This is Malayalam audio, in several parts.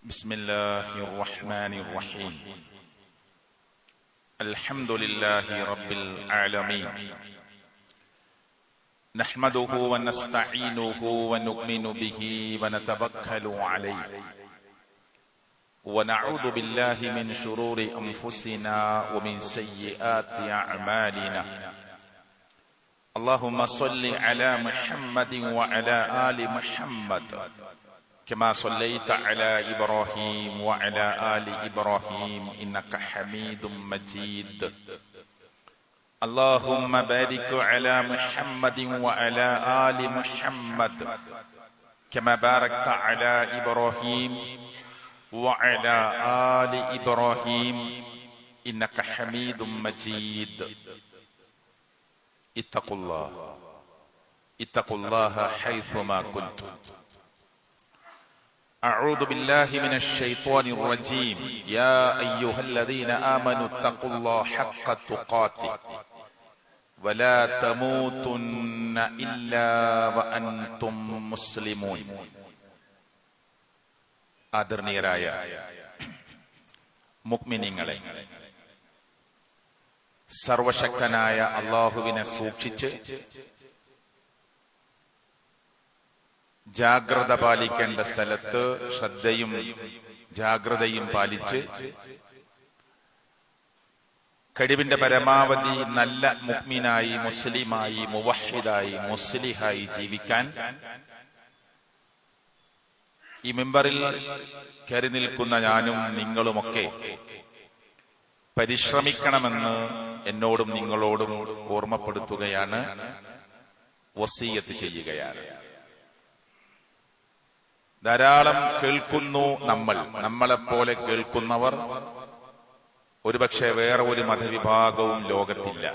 بسم الله الرحمن الرحيم الحمد لله رب العالمين نحمده ونستعينه ونؤمن به ونتوكل عليه ونعوذ بالله من شرور أنفسنا ومن سيئات أعمالنا اللهم صل على محمد وعلى آل محمد كما صليت على إبراهيم وعلى آل إبراهيم إنك حميد مجيد اللهم بارك على محمد وعلى آل محمد كما باركت على إبراهيم وعلى آل إبراهيم إنك حميد مجيد اتقوا الله حيثما كنتم أعوذ بالله من الشيطان الرجيم يا أيها الذين آمنوا اتقوا الله حق تقاته ولا تموتن إلا وأنتم مسلمون ആദരണീയരായ മുഅ്മിനീങ്ങളെ, സർവശക്തനായ അല്ലാഹുവിനെ സൂക്ഷിച്ച് ജാഗ്രത പാലിക്കേണ്ട സ്ഥലത്ത് ശ്രദ്ധയും ജാഗ്രതയും പാലിച്ച് കഴിവിന്റെ പരമാവധി നല്ല മുഅ്മിനായി, മുസ്ലിമായി, മുവഹ്ഹിദായി, മുസ്ലിഹായി ജീവിക്കാൻ ഈ മിമ്പറിൽ കയറി നിൽക്കുന്ന ഞാനും നിങ്ങളുമൊക്കെ പരിശ്രമിക്കണമെന്ന് എന്നോടും നിങ്ങളോടും ഓർമ്മപ്പെടുത്തുകയാണ്, വസിയ്യത്ത് ചെയ്യുകയാണ്. ധാരാളം കേൾക്കുന്നു നമ്മളെപ്പോലെ കേൾക്കുന്നവർ ഒരുപക്ഷെ വേറെ ഒരു മതവിഭാഗവും ലോകത്തില്ല.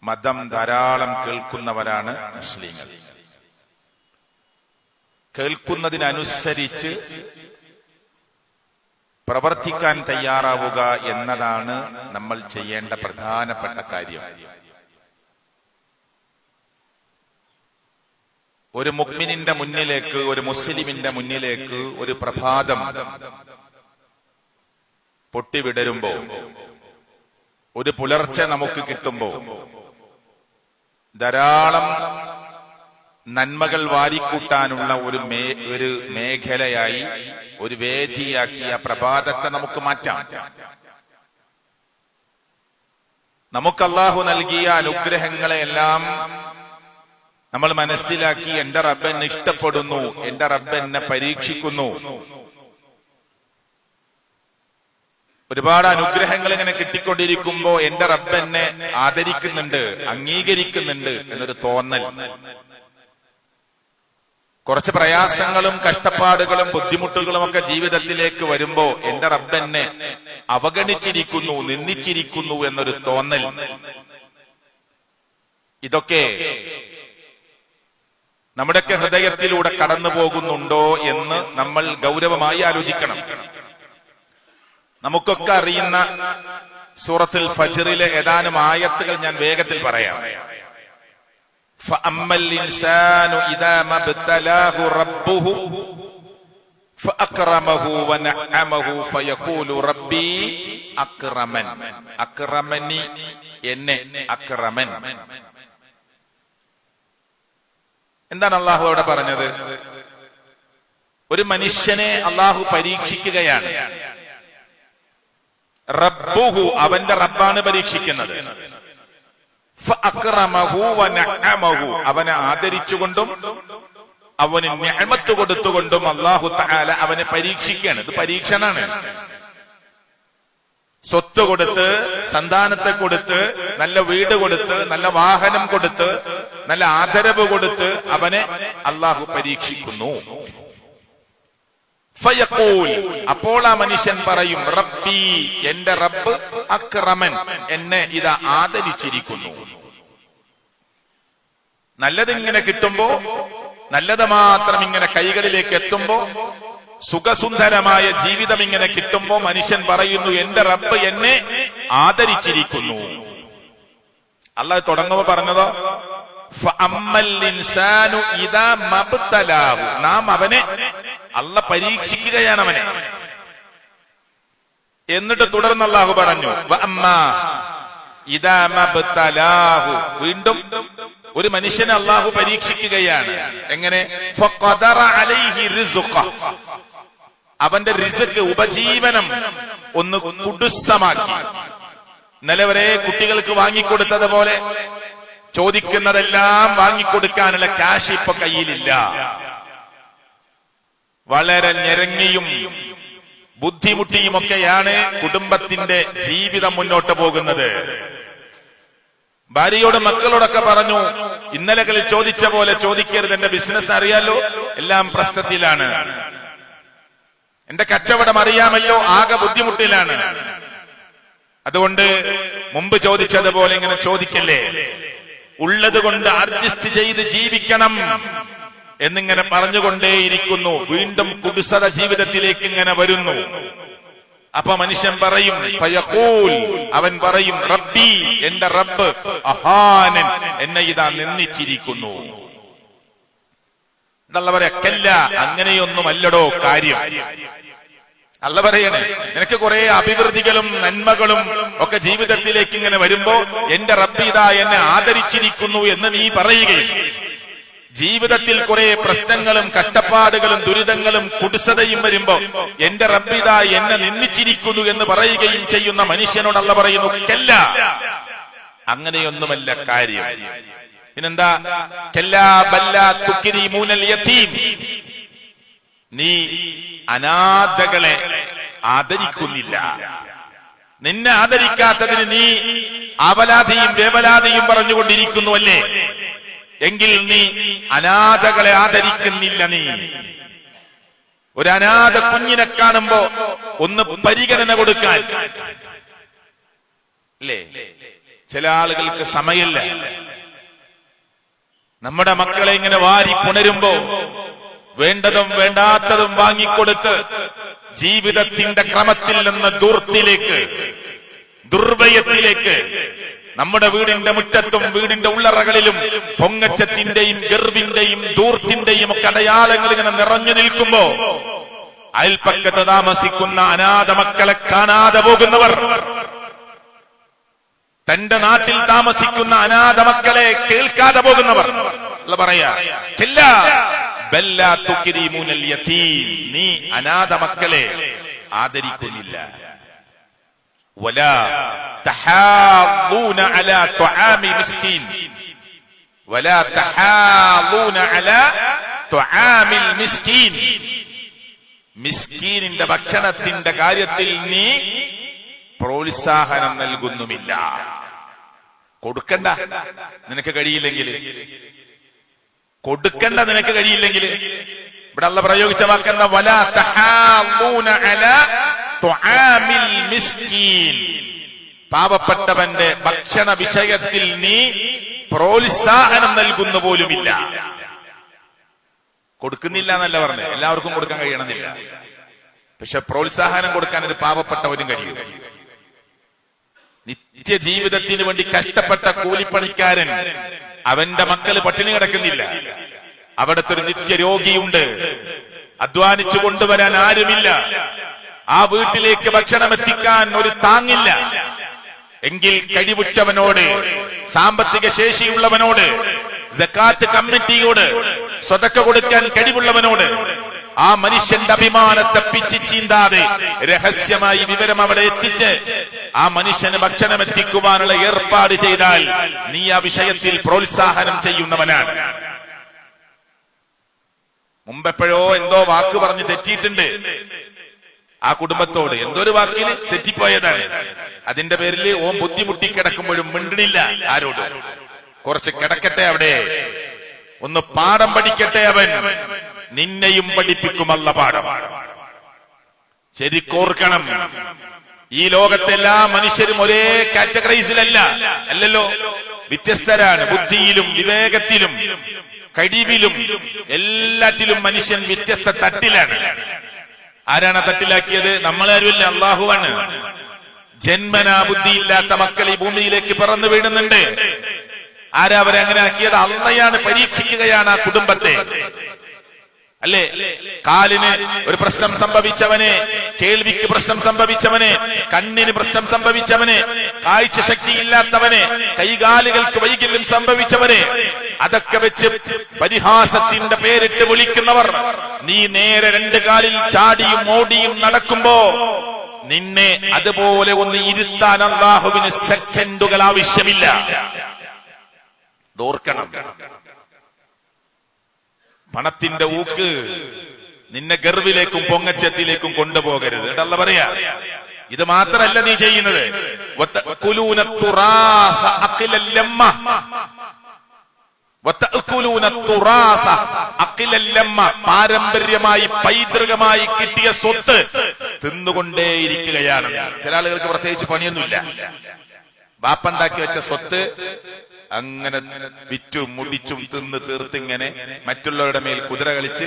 മതം ധാരാളം കേൾക്കുന്നവരാണ് മുസ്ലിങ്ങൾ. കേൾക്കുന്നതിനനുസരിച്ച് പ്രവർത്തിക്കാൻ തയ്യാറാവുക എന്നതാണ് നമ്മൾ ചെയ്യേണ്ട പ്രധാനപ്പെട്ട കാര്യം. ഒരു മുഅ്മിനിന്റെ മുന്നിലേക്ക്, ഒരു മുസ്ലിമിന്റെ മുന്നിലേക്ക് ഒരു പ്രഭാതം പൊട്ടിവിടരുമ്പോ, ഒരു പുലർച്ചെ നമുക്ക് കിട്ടുമ്പോ ധാരാളം നന്മകൾ വാരിക്കൂട്ടാനുള്ള ഒരു മേഖലയായി, ഒരു വേദിയാക്കി ആ പ്രഭാതത്തെ നമുക്ക് മാറ്റാം. നമുക്ക് അല്ലാഹു നൽകിയ അനുഗ്രഹങ്ങളെല്ലാം നമ്മൾ മനസ്സിലാക്കി, എന്റെ റബ്ബ് എന്നെ ഇഷ്ടപ്പെടുന്നു, എന്റെ റബ്ബ് എന്നെ പരീക്ഷിക്കുന്നു. ഒരുപാട് അനുഗ്രഹങ്ങൾ ഇങ്ങനെ കിട്ടിക്കൊണ്ടിരിക്കുമ്പോ എന്റെ റബ്ബ് എന്നെ ആദരിക്കുന്നുണ്ട്, അംഗീകരിക്കുന്നുണ്ട് എന്നൊരു തോന്നൽ. കുറച്ച് പ്രയാസങ്ങളും കഷ്ടപ്പാടുകളും ബുദ്ധിമുട്ടുകളും ഒക്കെ ജീവിതത്തിലേക്ക് വരുമ്പോ എന്റെ റബ്ബ് എന്നെ അവഗണിച്ചിരിക്കുന്നു, നിന്ദിച്ചിരിക്കുന്നു എന്നൊരു തോന്നൽ. ഇതൊക്കെ നമ്മുടെയൊക്കെ ഹൃദയത്തിലൂടെ കടന്നു പോകുന്നുണ്ടോ എന്ന് നമ്മൾ ഗൗരവമായി ആലോചിക്കണം. നമുക്കൊക്കെ അറിയുന്ന സൂറത്തുൽ ഫജ്റിലെ ഏതാനും ആയത്തുകൾ ഞാൻ വേഗത്തിൽ പറയാം. ഫഅമ്മൽ ഇൻസാനു ഇദാ മബ്തലാഹു റബ്ബുഹു ഫഅക്റമഹു വനഅമഹു ഫയഖൂലു റബ്ബി അക്റമൻ. അക്റമനി, എന്നെ അക്റമൻ. എന്താണ് അള്ളാഹു അവിടെ പറഞ്ഞത്? ഒരു മനുഷ്യനെ അള്ളാഹു പരീക്ഷിക്കുകയാണ്. റബ്ബുഹു, അവന്റെ റബ്ബാണ് പരീക്ഷിക്കുന്നത്. ഫഅക്റമഹു വനഅമഹു, അവനെ ആദരിച്ചുകൊണ്ടും അവന് നിഅമത്ത് കൊടുത്തുകൊണ്ടും അല്ലാഹു തആല അവനെ പരീക്ഷിക്കുകയാണ്. ഇത് പരീക്ഷണാണ്. സ്വത്ത് കൊടുത്ത്, സന്താനത്തെ കൊടുത്ത്, നല്ല വീട് കൊടുത്ത്, നല്ല വാഹനം കൊടുത്ത്, നല്ല ആദരവ് കൊടുത്ത് അവനെ അല്ലാഹു പരീക്ഷിക്കുന്നു. ഫയഖൂൽ, അപ്പോൾ ആ മനുഷ്യൻ പറയും, റബ്ബി, എന്റെ റബ്ബ് അക്റമൻ, എന്നെ ഇതാ ആദരിച്ചിരിക്കുന്നു. നല്ലതിങ്ങനെ കിട്ടുമ്പോ, നല്ലത് മാത്രം ഇങ്ങനെ കൈകളിലേക്ക് എത്തുമ്പോ, സുഖസുന്ദരമായ ജീവിതം ഇങ്ങനെ കിട്ടുമ്പോ മനുഷ്യൻ പറയുന്നു, എന്റെ റബ്ബ് എന്നെ ആദരിച്ചിരിക്കുന്നു. അല്ലാഹു തുടങ്ങുമ്പോ പറഞ്ഞതോ ഫഅമ്മൽ ഇൻസാനു ഇദാ മബ്തലാഹു, നാം അവനെ അള്ള പരീക്ഷിക്കുകയാണ് അവനെ. എന്നിട്ട് തുടർന്ന് അല്ലാഹു പറഞ്ഞു, വീണ്ടും ഒരു മനുഷ്യനെ അല്ലാഹു പരീക്ഷിക്കുകയാണ്. എങ്ങനെ? അവന്റെ റിസ്ക്, ഉപജീവനം ഒന്ന് കുടുസമാക്കി. ഇന്നലെ വരെ കുട്ടികൾക്ക് വാങ്ങിക്കൊടുത്തതുപോലെ ചോദിക്കുന്നതെല്ലാം വാങ്ങിക്കൊടുക്കാനുള്ള ക്യാഷ് ഇപ്പൊ കയ്യിലില്ല. വളരെ ഞെരങ്ങിയും ബുദ്ധിമുട്ടിയുമൊക്കെയാണ് കുടുംബത്തിന്റെ ജീവിതം മുന്നോട്ട് പോകുന്നത്. ഭാര്യയോട് മക്കളോടൊക്കെ പറഞ്ഞു, ഇന്നലകളിൽ ചോദിച്ച പോലെ ചോദിക്കരുത്, എന്റെ ബിസിനസ് അറിയാലോ, എല്ലാം പ്രശ്നത്തിലാണ്, എന്റെ കച്ചവടം അറിയാമല്ലോ, ആകെ ബുദ്ധിമുട്ടിലാണ്, അതുകൊണ്ട് മുമ്പ് ചോദിച്ചതുപോലെ ഇങ്ങനെ ചോദിക്കല്ലേ, ഉള്ളത് കൊണ്ട് അഡ്ജസ്റ്റ് ചെയ്ത് ജീവിക്കണം എന്നിങ്ങനെ പറഞ്ഞുകൊണ്ടേയിരിക്കുന്നു. വീണ്ടും കുടുസത ജീവിതത്തിലേക്ക് ഇങ്ങനെ വരുന്നു. അപ്പൊ മനുഷ്യൻ പറയും, ഫയഖൂൽ, അവൻ പറയും, റബ്ബി, എന്റെ റബ്ബ്, അഹാനൻ, എന്നെ ഇതാ നിന്ദിച്ചിരിക്കുന്നു. അല്ല പറയല്ല, അങ്ങനെയൊന്നുമല്ലടോ കാര്യം. അല്ല പറയണേ, നിനക്ക് കുറെ അഭിവൃദ്ധികളും നന്മകളും ഒക്കെ ജീവിതത്തിലേക്ക് ഇങ്ങനെ വരുമ്പോ എന്റെ റബ്ബ് ഇതാ എന്നെ ആദരിച്ചിരിക്കുന്നു എന്ന് നീ പറയുകയും, ജീവിതത്തിൽ കുറെ പ്രശ്നങ്ങളും കഷ്ടപ്പാടുകളും ദുരിതങ്ങളും കുടിസതയും വരുമ്പോ എന്റെ റബ്ബ് ഇതാ എന്നെ നിന്ദിച്ചിരിക്കുന്നു എന്ന് പറയുകയും ചെയ്യുന്ന മനുഷ്യനോട് അല്ല പറയുന്നു, കല്ല, അങ്ങനെയൊന്നുമല്ല കാര്യം. പിന്നെന്താ? കല്ലാ ബല്ലാ തുക്രീമൂനൽ യതീം, നീ അനാഥകളെ ആദരിക്കുന്നില്ല. നിന്നെ ആദരിക്കാത്തതിന് നീ അപലാധിയും വേവലാതിയും പറഞ്ഞുകൊണ്ടിരിക്കുന്നു അല്ലേ? എങ്കിൽ നീ അനാഥകളെ ആദരിക്കുന്നില്ല. നീ ഒരു അനാഥ കുഞ്ഞിനെ കാണുമ്പോ ഒന്ന് പരിഗണന കൊടുക്കാൻ അല്ലേ? ചില ആളുകൾക്ക് സമയമില്ല. നമ്മുടെ മക്കളെ ഇങ്ങനെ വാരി പുണരുമ്പോ വേണ്ടതും വേണ്ടാത്തതും വാങ്ങിക്കൊടുത്ത് ജീവിതത്തിന്റെ ക്രമത്തിൽ നിന്ന് ദൂർത്തിലേക്ക്, ദുർവ്യയത്തിലേക്ക്, നമ്മുടെ വീടിന്റെ മുറ്റത്തും വീടിന്റെ ഉള്ളറകളിലും പൊങ്ങച്ചത്തിന്റെയും ഗർവിന്റെയും ദൂർത്തിന്റെയും ഒക്കെ അടയാളങ്ങൾ ഇങ്ങനെ നിറഞ്ഞു നിൽക്കുമ്പോ അയൽപ്പക്കത്ത് താമസിക്കുന്ന അനാഥ മക്കളെ കാണാതെ പോകുന്നവർ, തന്റെ നാട്ടിൽ താമസിക്കുന്ന അനാഥ മക്കളെ കേൾക്കാതെ പോകുന്നവർ അല്ല പറയാ, നീ അനാഥ മക്കളെ ആദരിക്കുന്നില്ല. ولا تحاضون على طعام مسكين ولا تحاضون على طعام المسكين, മിസ്കീനിന്റെ ഭക്ഷണത്തിന്റെ കാര്യത്തിൽ നീ പ്രോത്സാഹനം നൽകുന്നുമില്ല. കൊടുക്കണ്ട നിനക്ക് കഴിയില്ലെങ്കിൽ, കൊടുക്കണ്ട നിനക്ക് കഴിയില്ലെങ്കിൽ. ഇവിടെ അല്ലാഹു പ്രയോഗിച്ച വാക്കെന്താ? വലാ തഹാദൂന അലാ തുആമിൽ മിസ്കീൻ, പാവപ്പെട്ടവന്റെ ഭക്ഷണ വിഷയത്തിൽ നീ പ്രോത്സാഹനം നൽകുന്ന പോലുമില്ല. കൊടുക്കുന്നില്ല എന്നല്ല പറഞ്ഞത്, എല്ലാവർക്കും കൊടുക്കാൻ കഴിയണമെന്നില്ല. പക്ഷെ പ്രോത്സാഹനം കൊടുക്കാൻ ഒരു പാവപ്പെട്ടവനും കഴിയും. നിത്യജീവിതത്തിന് വേണ്ടി കഷ്ടപ്പെട്ട കൂലിപ്പണിക്കാരൻ, അവന്റെ മക്കള് പട്ടിണി കിടക്കുന്നില്ല. അവിടുത്തെ ഒരു നിത്യരോഗിയുണ്ട്, അധ്വാനിച്ചു കൊണ്ടുവരാൻ ആരുമില്ല, ആ വീട്ടിലേക്ക് ഭക്ഷണം എത്തിക്കാൻ ഒരു താങ്ങില്ല. എങ്കിൽ കഴിവുറ്റവനോട്, സാമ്പത്തിക ശേഷിയുള്ളവനോട്, സക്കാത്ത് കമ്മിറ്റിയോട്, സ്വതക്ക കൊടുക്കാൻ കഴിവുള്ളവനോട്, ആ മനുഷ്യന്റെ അഭിമാനത്തെ പിച്ചി ചീന്താതെ രഹസ്യമായി വിവരം അവിടെ എത്തിച്ച് ആ മനുഷ്യന് ഭക്ഷണം എത്തിക്കുവാനുള്ള ഏർപ്പാട് ചെയ്താൽ നീ ആ വിഷയത്തിൽ പ്രോത്സാഹനം ചെയ്യുന്നവനാണ്. മുമ്പെപ്പോഴോ എന്തോ വാക്ക് പറഞ്ഞ് തെറ്റിയിട്ടുണ്ട് ആ കുടുംബത്തോട്, എന്തോ ഒരു വാക്കിന് തെറ്റിപ്പോയതാണ്. അതിന്റെ പേരിൽ ഓം ബുദ്ധിമുട്ടി കിടക്കുമ്പോഴും മിണ്ടണില്ല ആരോട്. കുറച്ച് കിടക്കട്ടെ അവിടെ, ഒന്ന് പാഠം പഠിക്കട്ടെ അവൻ. നിന്നെയും പഠിപ്പിക്കുമല്ല പാഠം. ശരിക്കോർക്കണം, ഈ ലോകത്തെ എല്ലാ മനുഷ്യരും ഒരേ കാറ്റഗറൈസിലല്ല, അല്ലല്ലോ, വ്യത്യസ്തരാണ്. ബുദ്ധിയിലും വിവേകത്തിലും കഴിവിലും എല്ലാറ്റിലും മനുഷ്യൻ വ്യത്യസ്ത തട്ടിലാണ്. ആരാണ് തട്ടിലാക്കിയത്? നമ്മളാരുമല്ല, അള്ളാഹുവാണ്. ജന്മനാ ബുദ്ധിയില്ലാത്ത മക്കൾ ഈ ഭൂമിയിലേക്ക് പറന്നു വീഴുന്നുണ്ട്. ആരാ അവരെ അങ്ങനെ ആക്കിയത്? അള്ളയാണ് പരീക്ഷിക്കുകയാണ് ആ കുടുംബത്തെ. അല്ലേ? കാലിന് ഒരു പ്രശ്നം സംഭവിച്ചവന്, കേൾവിക്ക് പ്രശ്നം സംഭവിച്ചവന്, കണ്ണിന് പ്രശ്നം സംഭവിച്ചവന്, കാഴ്ച ശക്തിയില്ലാത്തവന്, കൈകാലുകൾക്ക് വൈകല്യം സംഭവിച്ചവന്, അതൊക്കെ വെച്ച് പരിഹാസത്തിന്റെ പേരിട്ട് വിളിക്കുന്നവർ, നീ നേരെ രണ്ട് കാലിൽ ചാടിയും ഓടിയും നടക്കുമ്പോ നിന്നെ അതുപോലെ ഒന്ന് ഇരുത്താൻ അല്ലാഹുവിന് സെക്കൻഡുകൾ ആവശ്യമില്ല. ഓർക്കണം. പണത്തിന്റെ ഊക്ക് നിന്നെ ഗർവിലേക്കും പൊങ്ങച്ചത്തിലേക്കും കൊണ്ടുപോകരുത്. അല്ലാഹു പറയാ, ഇത് മാത്രല്ല നീ ചെയ്യുന്നത്. പാരമ്പര്യമായി പൈതൃകമായി കിട്ടിയ സ്വത്ത് തിന്നുകൊണ്ടേയിരിക്കുകയാണ്. ചില ആളുകൾക്ക് പ്രത്യേകിച്ച് പണിയൊന്നുമില്ല. ബാപ്പണ്ടാക്കി വെച്ച സ്വത്ത് അങ്ങനെ വിറ്റും മുടിച്ചും തിന്ന് തീർത്തിങ്ങനെ മറ്റുള്ളവരുടെ മേൽ കുതിര കളിച്ച്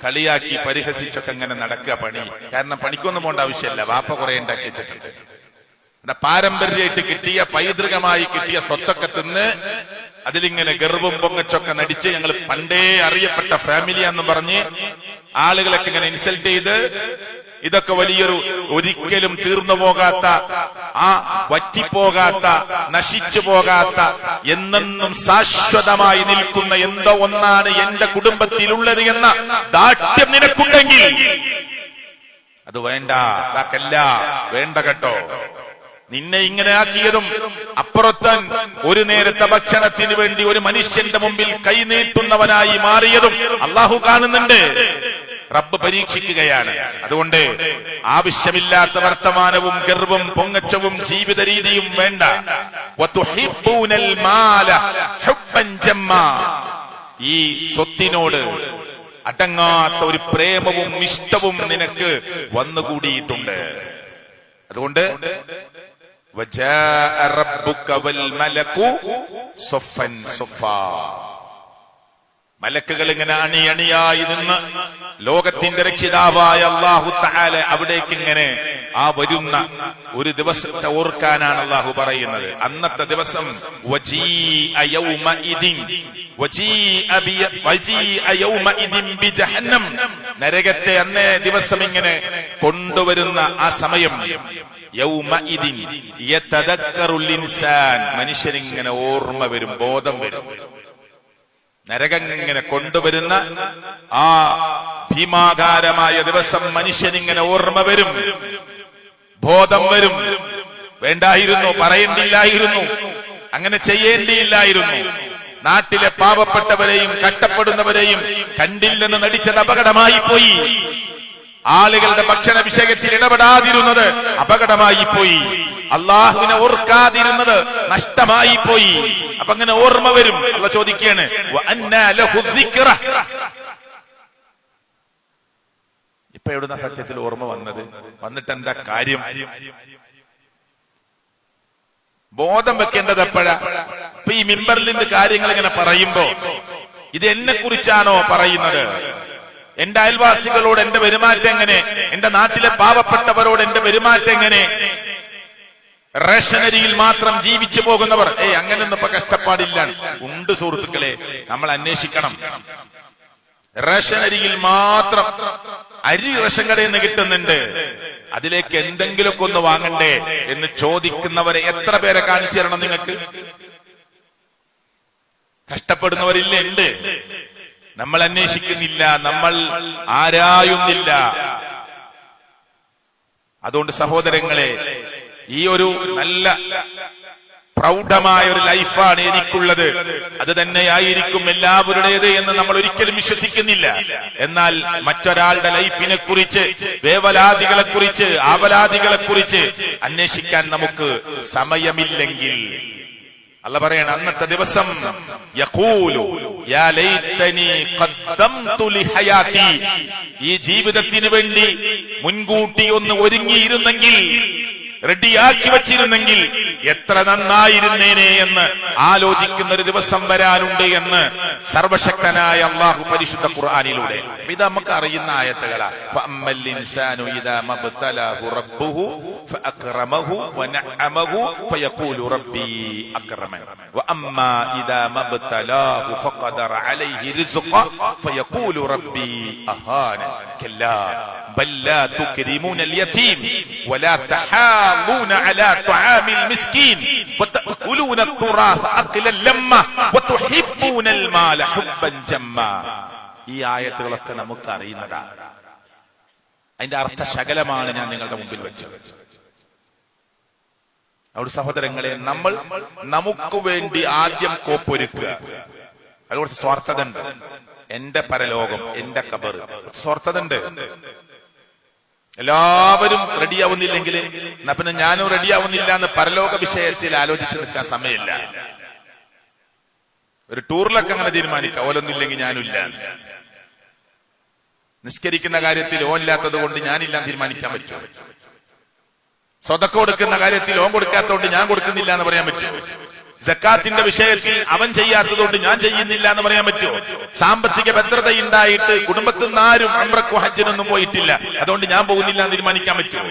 കളിയാക്കി പരിഹസിച്ചൊക്കെ അങ്ങനെ നടക്കുക പണി. കാരണം പണിക്കൊന്നും പോകേണ്ട ആവശ്യമില്ല, ബാപ്പ കുറെ ഉണ്ടാക്കി വെച്ചിട്ടുണ്ട്. പാരമ്പര്യമായിട്ട് കിട്ടിയ പൈതൃകമായി കിട്ടിയ സ്വത്തൊക്കെ തിന്ന് അതിലിങ്ങനെ ഗർവും പൊങ്ങച്ചൊക്കെ നടിച്ച് ഞങ്ങൾ പണ്ടേ അറിയപ്പെട്ട ഫാമിലിയാന്ന് പറഞ്ഞ് ആളുകളൊക്കെ ഇങ്ങനെ ഇൻസൾട്ട് ചെയ്ത്, ഇതൊക്കെ വലിയൊരു ഒരിക്കലും തീർന്നു പോകാത്ത, ആ വറ്റിപ്പോകാത്ത, നശിച്ചു പോകാത്ത, എന്നെന്നും ശാശ്വതമായി നിൽക്കുന്ന എന്തോ ഒന്നാണ് എന്റെ കുടുംബത്തിലുള്ളത് എന്ന ദാഠ്യം നിനക്കുണ്ടെങ്കിൽ അത് വേണ്ട. അതാക്കല്ല, വേണ്ട കേട്ടോ. നിന്നെ ഇങ്ങനെ ആക്കിയതും അപ്പുറത്തൻ ഒരു നേരത്തെ ഭക്ഷണത്തിന് വേണ്ടി ഒരു മനുഷ്യന്റെ മുമ്പിൽ കൈനീട്ടുന്നവനായി മാറിയതും അള്ളാഹു കാണുന്നുണ്ട്. റബ്ബ് പരീക്ഷിക്കുകയാണ്. അതുകൊണ്ട് ആവശ്യമില്ലാത്ത വർത്തമാനവും ഗർവും പൊങ്ങച്ചവും ജീവിത രീതിയും വേണ്ട. ഈ സ്വത്തിനോട് അടങ്ങാത്ത ഒരു പ്രേമവും ഇഷ്ടവും നിനക്ക് വന്നുകൂടിയിട്ടുണ്ട്. അതുകൊണ്ട് വജാഅ റബ്ബുക വൽ മലകു സഫൻ സഫാ, മലക്കുകൾ ഇങ്ങനെ അണിയണിയായി നിന്ന് ലോകത്തിന്റെ രക്ഷിതാവായ അല്ലാഹു തആല അവിടേക്ക് ഇങ്ങനെ ആ വരുന്ന ഒരു ദിവസത്തെ ഓർക്കാനാണ് അല്ലാഹു പറയുന്നത്. അന്നത്തെ ദിവസം വജീഅ യൗമഇദിൻ ബിജഹന്നം, നരകത്തെ അന്നേ ദിവസം ഇങ്ങനെ കൊണ്ടുവരുന്ന ആ സമയം. യൗമഇദിൻ യതദക്കറുൽ ഇൻസാൻ, മനുഷ്യനിങ്ങനെ ഓർമ്മ വരും, ബോധം വരും. നരകം ഇങ്ങനെ കൊണ്ടുവരുന്ന ആ ഭീമാകാരമായ ദിവസം മനുഷ്യനിങ്ങനെ ഓർമ്മ വരും, ബോധം വരും. വേണ്ടായിരുന്നു, പറയേണ്ടിയില്ലായിരുന്നു, അങ്ങനെ ചെയ്യേണ്ടിയില്ലായിരുന്നു. നാട്ടിലെ പാവപ്പെട്ടവരെയും കഷ്ടപ്പെടുന്നവരെയും കണ്ടില്ലെന്ന് നടിച്ചത് അപകടമായി പോയി. ആളുകളുടെ ഭക്ഷണ വിഷയത്തിൽ ഇടപെടാതിരുന്നത് അപകടമായി പോയി. അള്ളാഹുവിനെ ഓർക്കാതിരുന്നത് നഷ്ടമായി പോയി. അപ്പൊ അങ്ങനെ ഓർമ്മ വരും. അള്ളാഹ് ചോദിക്കുകയാണ്, ഇപ്പൊ എവിടുന്ന സത്യത്തിൽ ഓർമ്മ വന്നത്? വന്നിട്ട് എന്താ കാര്യം? ബോധം വെക്കേണ്ടത് എപ്പോഴാ? ഇപ്പൊ ഈ മിമ്പറിൽ നിന്ന് കാര്യങ്ങൾ ഇങ്ങനെ പറയുമ്പോ ഇത് എന്നെ കുറിച്ചാണോ പറയുന്നത്? എന്റെ അയൽവാസികളോട് എന്റെ പെരുമാറ്റം എങ്ങനെ? എന്റെ നാട്ടിലെ പാവപ്പെട്ടവരോട് എന്റെ പെരുമാറ്റം എങ്ങനെ? റേഷനരിയിൽ മാത്രം ജീവിച്ചു പോകുന്നവർ, അങ്ങനെയൊന്നും ഇപ്പൊ കഷ്ടപ്പാടില്ല. ഉണ്ട് സുഹൃത്തുക്കളെ, നമ്മൾ അന്വേഷിക്കണം. റേഷനരിയിൽ മാത്രം അരി റേഷൻ കടയിൽ നിന്ന് കിട്ടുന്നുണ്ട്, അതിലേക്ക് എന്തെങ്കിലുമൊക്കെ ഒന്ന് വാങ്ങണ്ടേ എന്ന് ചോദിക്കുന്നവരെ എത്ര പേരെ കാണിച്ചു തരണം നിങ്ങൾക്ക്? കഷ്ടപ്പെടുന്നവരില്ല, ഉണ്ട്. നമ്മൾ അന്വേഷിക്കുന്നില്ല, നമ്മൾ ആരായുന്നില്ല. അതുകൊണ്ട് സഹോദരങ്ങളെ, ഈ ഒരു നല്ല പ്രൗഢമായ ഒരു ലൈഫാണ് എനിക്കുള്ളത്, അത് തന്നെയായിരിക്കും എല്ലാവരുടേത് എന്ന് നമ്മൾ ഒരിക്കലും വിശ്വസിക്കുന്നില്ല. എന്നാൽ മറ്റൊരാളുടെ ലൈഫിനെ കുറിച്ച്, വേവലാദികളെ കുറിച്ച്, ആവലാദികളെ കുറിച്ച് അന്വേഷിക്കാൻ നമുക്ക് സമയമില്ലെങ്കിൽ, അല്ലാഹ് പറയണം, അന്നത്തെ ദിവസം യഖൂലു യാ ലൈതനി ഖദ്ദംതു ലിഹയാതി, ഈ ജീവിതത്തിന് വേണ്ടി മുൻകൂട്ടി ഒന്ന് ഒരുങ്ങിയിരുന്നെങ്കിൽ, റെഡിയാക്കി വച്ചിരുന്നെങ്കിൽ എത്ര നന്നായിരുന്നേനെ എന്ന് ആലോചിക്കുന്ന ഒരു ദിവസം വരാനുണ്ട് എന്ന് സർവശക്തനായ അല്ലാഹു പരിശുദ്ധ ഖുർആനിലൂടെ. ഇത് നമുക്ക് അറിയുന്ന ആയത്തുകളാ. ഫഅമ്മൽ ഇൻസാനു ഇദാ മബ്തലാഹു റബ്ബുഹു فأكرمه ونعمه فيقول ربي أكرمن وأما إذا ما ابتلاه فقدر عليه رزقه فيقول ربي أهانن كلا بل لا تكرمون اليتيم ولا تحاضون على طعام المسكين وتأكلون التراث أكلا لما وتحبون المال حبا جما. ഈ ആയത്തുകളൊക്കെ നമുക്ക് അറിയുന്നതാണ്. അതിന്റെ അർത്ഥശകലമാണ് ഞാൻ നിങ്ങളുടെ മുമ്പിൽ വെച്ചത്. അവിടെ സഹോദരങ്ങളെ, നമ്മൾ നമുക്ക് വേണ്ടി ആദ്യം കോപ്പൊരുക്കുക. അത് കുറച്ച് സ്വാർത്ഥത ഉണ്ട്. എന്റെ പരലോകം, എന്റെ ഖബർ, സ്വാർത്ഥത ഉണ്ട്. എല്ലാവരും റെഡിയാവുന്നില്ലെങ്കിൽ എന്നാ പിന്നെ ഞാനും റെഡിയാവുന്നില്ല എന്ന് പരലോക വിഷയത്തിൽ ആലോചിച്ച് നിൽക്കാൻ സമയമില്ല. ഒരു ടൂറിലൊക്കെ അങ്ങനെ തീരുമാനിക്കാം, ഓലൊന്നില്ലെങ്കിൽ ഞാനില്ല. നിസ്കരിക്കുന്ന കാര്യത്തിൽ ഓനില്ലാത്തത് കൊണ്ട് ഞാനില്ലാന്ന് തീരുമാനിക്കാൻ പറ്റുമോ? സ്വതക്ക കൊടുക്കുന്ന കാര്യത്തിൽ ഓൻ കൊടുക്കാത്തതുകൊണ്ട് ഞാൻ കൊടുക്കുന്നില്ല എന്ന് പറയാൻ പറ്റുമോ? സക്കാത്തിന്റെ വിഷയത്തിൽ അവൻ ചെയ്യാത്തതുകൊണ്ട് ഞാൻ ചെയ്യുന്നില്ല എന്ന് പറയാൻ പറ്റുമോ? സാമ്പത്തിക ഭദ്രതയുണ്ടായിട്ട് കുടുംബത്തിൽ നിന്ന് ആരും ഉംറയ്ക്കും ഹജ്ജിനൊന്നും പോയിട്ടില്ല, അതുകൊണ്ട് ഞാൻ പോകുന്നില്ല എന്ന് തീരുമാനിക്കാൻ പറ്റുമോ?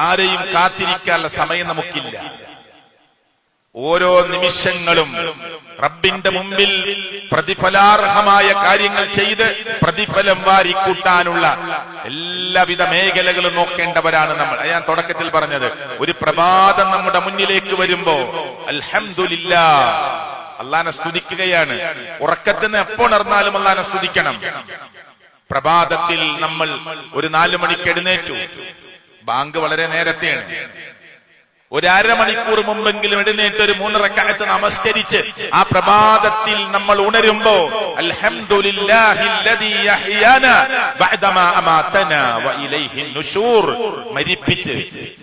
ആരെയും കാത്തിരിക്കാനുള്ള സമയം നമുക്കില്ല. ഓരോ നിമിഷങ്ങളും റബ്ബിന്റെ മുമ്പിൽ പ്രതിഫലാർഹമായ കാര്യങ്ങൾ ചെയ്ത് പ്രതിഫലം വാരിക്കൂട്ടാനുള്ള എല്ലാവിധ മേഖലകളും നോക്കേണ്ടവരാണ് നമ്മൾ. ഞാൻ തുടക്കത്തിൽ പറഞ്ഞത്, ഒരു പ്രഭാതം നമ്മുടെ മുന്നിലേക്ക് വരുമ്പോ അൽഹംദുലില്ലാഹ് അള്ളാനെ സ്തുതിക്കുകയാണ്. ഉറക്കത്തിൽ നിന്ന് എപ്പോ ഉണർന്നാലും അള്ളാനെ സ്തുതിക്കണം. പ്രഭാതത്തിൽ നമ്മൾ ഒരു 4 മണിക്ക് എഴുന്നേറ്റു, ബാങ്ക് വളരെ നേരത്തെയാണ്. ഒരു അരമണിക്കൂർ മുമ്പെങ്കിലും എഴുന്നേറ്റ് ഒരു 3 റക്അത്ത് നമസ്കരിച്ച് ആ പ്രഭാതത്തിൽ നമ്മൾ ഉണരുമ്പോ അൽഹംദുലില്ലാഹില്ലദീ യഹ്യാനാ ബഅദമാ അമാതനാ വഇലൈഹി നുശൂർ, മരിപ്പിച്ച്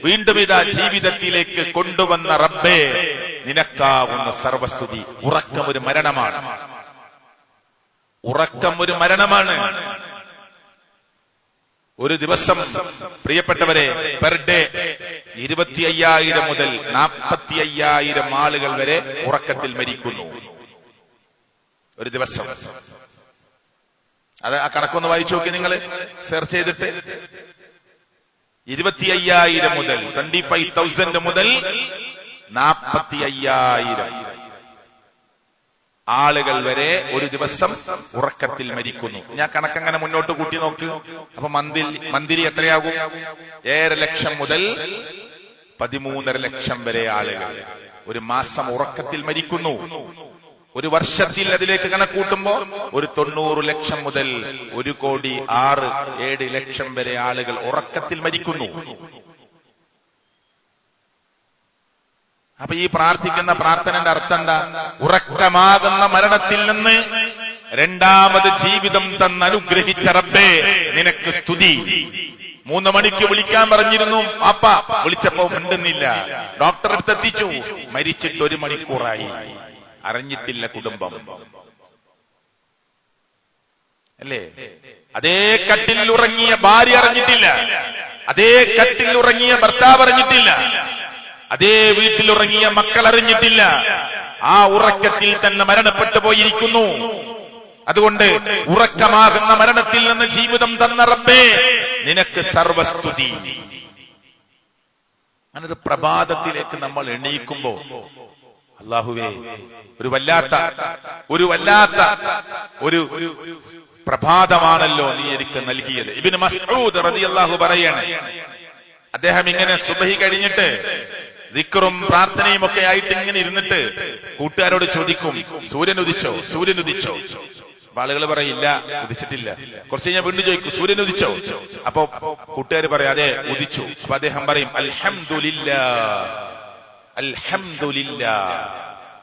വീണ്ടും ഇതാ ജീവിതത്തിലേക്ക് കൊണ്ടുവന്ന റബ്ബേ നിനക്കാവുന്ന സർവസ്തുതി. ഉറക്കം ഒരു മരണമാണ്. ഉറക്കം ഒരു മരണമാണ്. ഒരു ദിവസം പ്രിയപ്പെട്ടവരെ, പെർ ഡേ 25,000 മുതൽ 45,000 ആളുകൾ വരെ ഉറക്കത്തിൽ മരിക്കുന്നു ഒരു ദിവസം. അത് ആ കണക്കൊന്ന് വായിച്ചു നോക്കി നിങ്ങൾ, സെർച്ച് ചെയ്തിട്ട്. 25,000 മുതൽ 25,000 മുതൽ 45,000 ആളുകൾ വരെ ഒരു ദിവസം ഉറക്കത്തിൽ മരിക്കുന്നു. ഞാൻ കണക്കങ്ങനെ മുന്നോട്ട് കൂട്ടി നോക്ക്. അപ്പൊ മന്തിരി എത്രയാകും? 7 ലക്ഷം മുതൽ 13.5 ലക്ഷം വരെ ആളുകൾ ഒരു മാസം ഉറക്കത്തിൽ മരിക്കുന്നു. ഒരു വർഷത്തിൽ അതിലേക്ക് കണക്കൂട്ടുമ്പോ ഒരു 90 ലക്ഷം മുതൽ 1,06,7 ലക്ഷം വരെ ആളുകൾ ഉറക്കത്തിൽ മരിക്കുന്നു. അപ്പൊ ഈ പ്രാർത്ഥിക്കുന്ന പ്രാർത്ഥനയുടെ അർത്ഥം എന്താ? ഉറക്കമാകുന്ന മരണത്തിൽ നിന്ന് രണ്ടാമത് ജീവിതം തന്ന് അനുഗ്രഹിച്ച റബ്ബേ നിനക്ക് സ്തുതി. 3 മണിക്ക് വിളിക്കാൻ പറഞ്ഞിരുന്നു, അപ്പ വിളിച്ചപ്പോ മിണ്ടുന്നില്ല. ഡോക്ടറെ അടുത്ത് എത്തിച്ചു, മരിച്ചിട്ട് 1 മണിക്കൂറായി. അറിഞ്ഞിട്ടില്ല കുടുംബം, അല്ലേ? അതേ കട്ടിൽ ഉറങ്ങിയ ഭാര്യ അറിഞ്ഞിട്ടില്ല, അതേ കട്ടിൽ ഉറങ്ങിയ ഭർത്താവ് അറിഞ്ഞിട്ടില്ല, അതേ വീട്ടിലുറങ്ങിയ മക്കൾ അറിഞ്ഞിട്ടില്ല. ആ ഉറക്കത്തിൽ തന്നെ മരണപ്പെട്ടു പോയിരിക്കുന്നു. അതുകൊണ്ട് ഉറക്കമാകുന്ന മരണത്തിൽ നിന്ന് ജീവിതം തന്ന റബ്ബേ നിനക്ക് സർവസ്തുതി. അങ്ങനൊരു പ്രഭാതത്തിലേക്ക് നമ്മൾ എണീക്കുമ്പോ അല്ലാഹുവേ ഒരു വല്ലാത്ത പ്രഭാതമാണല്ലോ നീ എനിക്ക് നൽകിയത്. ഇബ്നു മസ്ഊദ് റളിയല്ലാഹു പറയാണ്, അദ്ദേഹം ഇങ്ങനെ സുബഹി കഴിഞ്ഞിട്ട് ദിക്റും പ്രാർത്ഥനയും ഒക്കെ ആയിട്ട് ഇങ്ങനെ ഇരുന്നിട്ട് കൂട്ടുകാരോട് ചോദിക്കും, സൂര്യൻ ഉദിച്ചോ? സൂര്യൻ ഉദിച്ചോ? ആളുകൾ പറയില്ല, ഉദിച്ചിട്ടില്ല. കുറച്ച് കഴിഞ്ഞാൽ വീണ്ടും ചോദിക്കും, സൂര്യൻ ഉദിച്ചോ? അപ്പൊ കൂട്ടുകാർ പറയും, അതെ ഉദിച്ചു. അപ്പൊ അദ്ദേഹം പറയും, അൽഹംദുലില്ലാഹ് അൽഹംദുലില്ലാഹ്,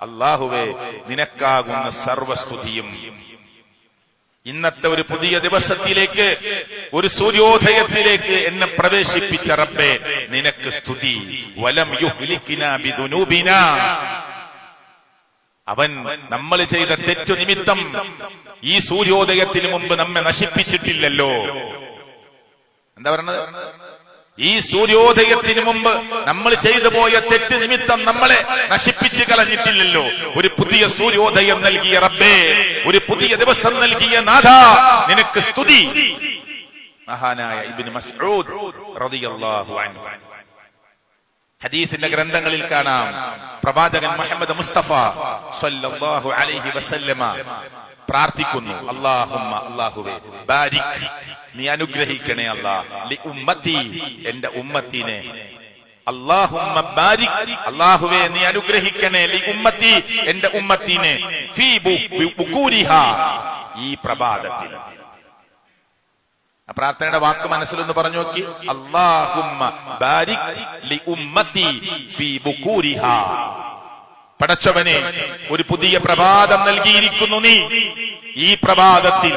അല്ലാഹുവേ നിനക്കാകുന്ന സർവസ്തുതിയും. ഇന്നത്തെ ഒരു പുതിയ ദിവസത്തിലേക്ക്, ഒരു സൂര്യോദയത്തിലേക്ക് എന്നെ പ്രവേശിപ്പിച്ച റബ്ബേ നിനക്ക് സ്തുതി. വലം യുഹ്ലിക്നാ ബിദുനൂബിനാ, അവൻ നമ്മൾ ചെയ്ത തെറ്റു നിമിത്തം ഈ സൂര്യോദയത്തിന് മുമ്പ് നമ്മെ നശിപ്പിച്ചിട്ടില്ലല്ലോ. എന്താ പറഞ്ഞത്? ഈ സൂര്യോദയത്തിന് മുമ്പ് നമ്മൾ ചെയ്തു പോയ തെറ്റ് നിമിത്തം നമ്മളെ നശിപ്പിച്ചു കളഞ്ഞിട്ടില്ലല്ലോ. ഒരു പുതിയ സൂര്യോദയം നൽകിയ റബ്ബേ, ഒരു പുതിയ ദിവസം നൽകിയ നാഥാ നിനക്ക് സ്തുതി. മഹാനായ ഇബ്നു മസ്ഊദ് റളിയല്ലാഹു അൻഹു. ഹദീസിന്റെ ഗ്രന്ഥങ്ങളിൽ കാണാം, പ്രവാചകൻ മുഹമ്മദ് മുസ്തഫ സല്ലല്ലാഹു അലൈഹി വസല്ലമ പ്രാർത്ഥിക്കുന്നു, അല്ലാഹുമ്മ, അല്ലാഹുവേ, ബാരിക്, നീ അനുഗ്രഹിക്കണേ അല്ലാഹ്, ലി ഉമ്മത്തി, എന്റെ ഉമ്മത്തിനെ, അല്ലാഹുമ്മ ബാരിക്, അല്ലാഹുവേ നീ അനുഗ്രഹിക്കണേ, ലി ഉമ്മത്തി, എന്റെ ഉമ്മത്തിനെ, ഫീ ബുകൂരിഹാ, ഈ പ്രഭാതത്തിൽ. ആ പ്രാർത്ഥനയുടെ വാക്ക് മനസ്സിലൊന്ന് പറഞ്ഞു നോക്കി, അല്ലാഹുമ്മ ബാരിക് ലി ഉമ്മത്തി ഫീ ബുകൂരിഹാ. പടച്ചവനെ, ഒരു പുതിയ പ്രഭാതം നൽകിയിരിക്കുന്നു നീ, ഈ പ്രഭാതത്തിൽ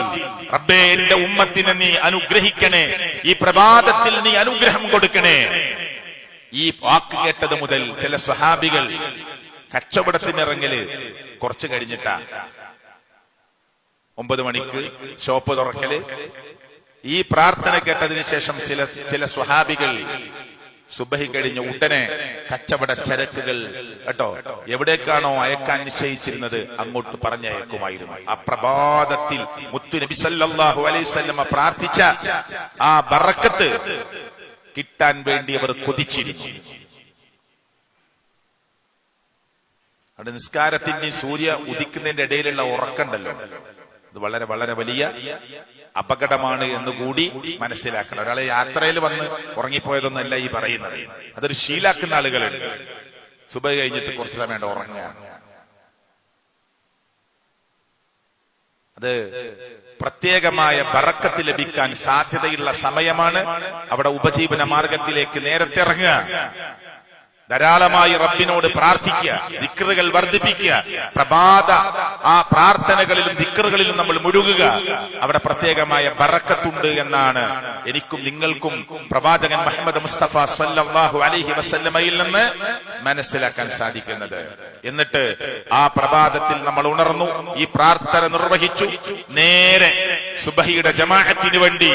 റബ്ബേ എന്റെ ഉമ്മത്തിനെ നീ അനുഗ്രഹിക്കണേ, ഈ പ്രഭാതത്തിൽ നീ അനുഗ്രഹം കൊടുക്കണേ. ഈ വാക്ക് കേട്ടത് മുതൽ ചില സ്വഹാബികൾ കച്ചവടത്തിനിറങ്ങല് കുറച്ചു കഴിഞ്ഞിട്ടാ, 9 മണിക്ക് ഷോപ്പ് തുറക്കല്. ഈ പ്രാർത്ഥന കേട്ടതിന് ശേഷം ചില സ്വഹാബികൾ സുബഹി കഴിഞ്ഞ ഉടനെ കച്ചവട ചരക്കുകൾ കേട്ടോ എവിടേക്കാണോ അയക്കാൻ നിശ്ചയിച്ചിരുന്നത് അങ്ങോട്ട് പറഞ്ഞയക്കുമായിരുന്നു. ആ പ്രഭാതത്തിൽ മുത്തു നബി സല്ലല്ലാഹു അലൈഹി വസല്ലം പ്രാർത്ഥിച്ച ആ ബറക്കത്ത് കിട്ടാൻ വേണ്ടി അവർ കൊതിച്ചിരുന്നു. അവിടെ നിസ്കാരത്തിന്റെയും സൂര്യ ഉദിക്കുന്നതിന്റെ ഇടയിലുള്ള ഉറക്കണ്ടല്ലോ, ഇത് വളരെ വളരെ വലിയ അപകടമാണ് എന്നുകൂടി മനസ്സിലാക്കണം. ഒരാളെ യാത്രയിൽ വന്ന് ഉറങ്ങിപ്പോയതൊന്നല്ല ഈ പറയുന്നത്, അതൊരു ശീലാക്കുന്ന ആളുകളുണ്ട്. സുബഹി കഴിഞ്ഞിട്ട് കുറച്ച് സമയം ഉറങ്ങുക, അത് പ്രത്യേകമായ ബറക്കത്ത് ലഭിക്കാൻ സാധ്യതയുള്ള സമയമാണ്. അവിടെ ഉപജീവന മാർഗത്തിലേക്ക് നേരത്തെ ഇറങ്ങുക, ധാരാളമായി റബ്ബിനോട് പ്രാർത്ഥിക്കുക, ദിക്റുകൾ വർദ്ധിപ്പിക്കുക, പ്രഭാത ആ പ്രാർത്ഥനകളിലും ദിക്റുകളിലും നമ്മൾ മുഴുകുക. അവിടെ പ്രത്യേകമായ ബറക്കത്തുണ്ട് എന്നാണ് എനിക്കും നിങ്ങൾക്കും പ്രവാചകൻ മുഹമ്മദ് മുസ്തഫ സല്ലല്ലാഹു അലൈഹി വസല്ലമയിൽ നിന്ന് മനസ്സിലാക്കാൻ സാധിക്കുന്നത്. എന്നിട്ട് ആ പ്രഭാതത്തിൽ നമ്മൾ ഉണർന്നു, ഈ പ്രാർത്ഥന നിർവഹിച്ചു, നേരെ സുബഹിയുടെ ജമാഅത്തിന് വേണ്ടി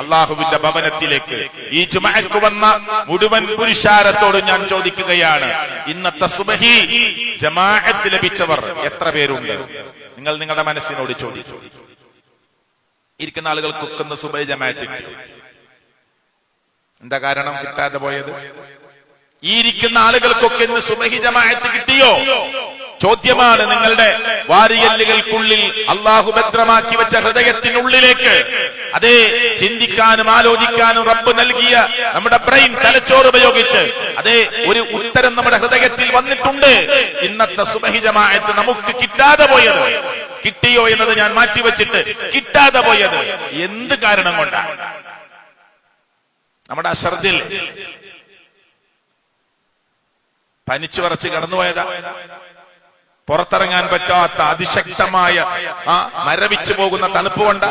അള്ളാഹുവിന്റെ ഭവനത്തിലേക്ക് ഈ ജുമഅക്ക് വന്ന മുഴുവൻ പുരുഷാരത്തോട് ഞാൻ ചോദിക്കുകയാണ്, ഇന്നത്തെ സുബഹി ജമാഅത്ത് ലഭിച്ചവർ എത്ര പേരുണ്ട്? നിങ്ങൾ നിങ്ങളുടെ മനസ്സിനോട് ചോദിച്ചു. ഇരിക്കുന്ന ആളുകൾക്കൊക്കെ ഒന്ന് സുബഹി ജമാഅത്ത് കിട്ടി. എന്താ കാരണം കിട്ടാതെ പോയത്? ഈ ഇരിക്കുന്ന ആളുകൾക്കൊക്കെ ഇന്ന് സുബഹി ജമാഅത്ത് കിട്ടിയോ? ചോദ്യമാണ്. നിങ്ങളുടെ വാരിയല്ലുകൾക്കുള്ളിൽ അള്ളാഹു ഭദ്രമാക്കി വെച്ച ഹൃദയത്തിനുള്ളിലേക്ക്, അതേ ചിന്തിക്കാനും ആലോചിക്കാനും റബ്ബ് നൽകിയ നമ്മുടെ ബ്രെയിൻ, തലച്ചോറ് ഉപയോഗിച്ച് അതേ ഒരു ഉത്തരം നമ്മുടെ ഹൃദയത്തിൽ വന്നിട്ടുണ്ട്. ഇന്നത്തെ സുബഹി ജമാഅത്ത് നമുക്ക് കിട്ടാതെ പോയത്, കിട്ടിയോ എന്നത് ഞാൻ മാറ്റിവെച്ചിട്ട് കിട്ടാതെ പോയത് എന്ത് കാരണം കൊണ്ടാണ്? നമ്മുടെ അശ്രദ്ധയിൽ പനിച്ചു വറച്ച് കടന്നുപോയതാ? പുറത്തിറങ്ങാൻ പറ്റാത്ത അതിശക്തമായ മരവിച്ചു പോകുന്ന തണുപ്പ് കൊണ്ട?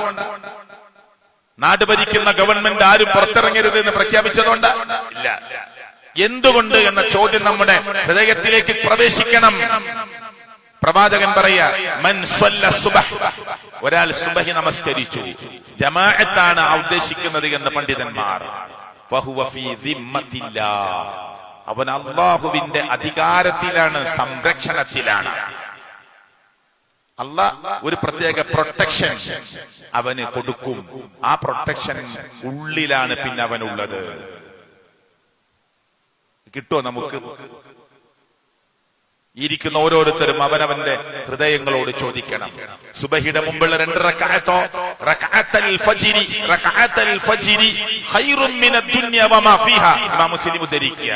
നാട് ഭരിക്കുന്ന ഗവൺമെന്റ് ആരും പുറത്തിറങ്ങരുത് എന്ന് പ്രഖ്യാപിച്ചതുകൊണ്ട്? ഇല്ല. എന്തുകൊണ്ട് എന്ന ചോദ്യം നമ്മുടെ ഹൃദയത്തിലേക്ക് പ്രവേശിക്കണം. പ്രവാചകൻ പറയാ, മൻ സ്വല്ല സുബഹ്, ഒരാൾ സുബഹി നമസ്കരിച്ചു, ജമാഅത്താണ് ഉദ്ദേശിക്കുന്നത് എന്ന് പണ്ഡിതന്മാർ, ഫഹുവ ഫീ ദിമ്മത്തില്ലാഹ്, അവൻ അള്ളാഹുവിന്റെ അധികാരത്തിലാണ്, സംരക്ഷണത്തിലാണ്. അള്ളാഹ് ഒരു പ്രത്യേക പ്രൊട്ടക്ഷൻ അവന് കൊടുക്കും. ആ പ്രൊട്ടക്ഷൻ ഉള്ളിലാണ് പിന്നെ അവനുള്ളത്. കിട്ടുമോ നമുക്ക്? ഇരിക്കുന്ന ഓരോരുത്തരും അവനവന്റെ ഹൃദയങ്ങളോട് ചോദിക്കണം. സുബഹിയുടെ മുമ്പുള്ള 2 റക്അത്തോ, റക്അത്തുൽ ഫജ്രി ഖൈറും മിനദ് ദുനിയ വമാ ഫീഹാ, ഇമാം മുസ്ലിം ഉദ്ധരിക്കുക.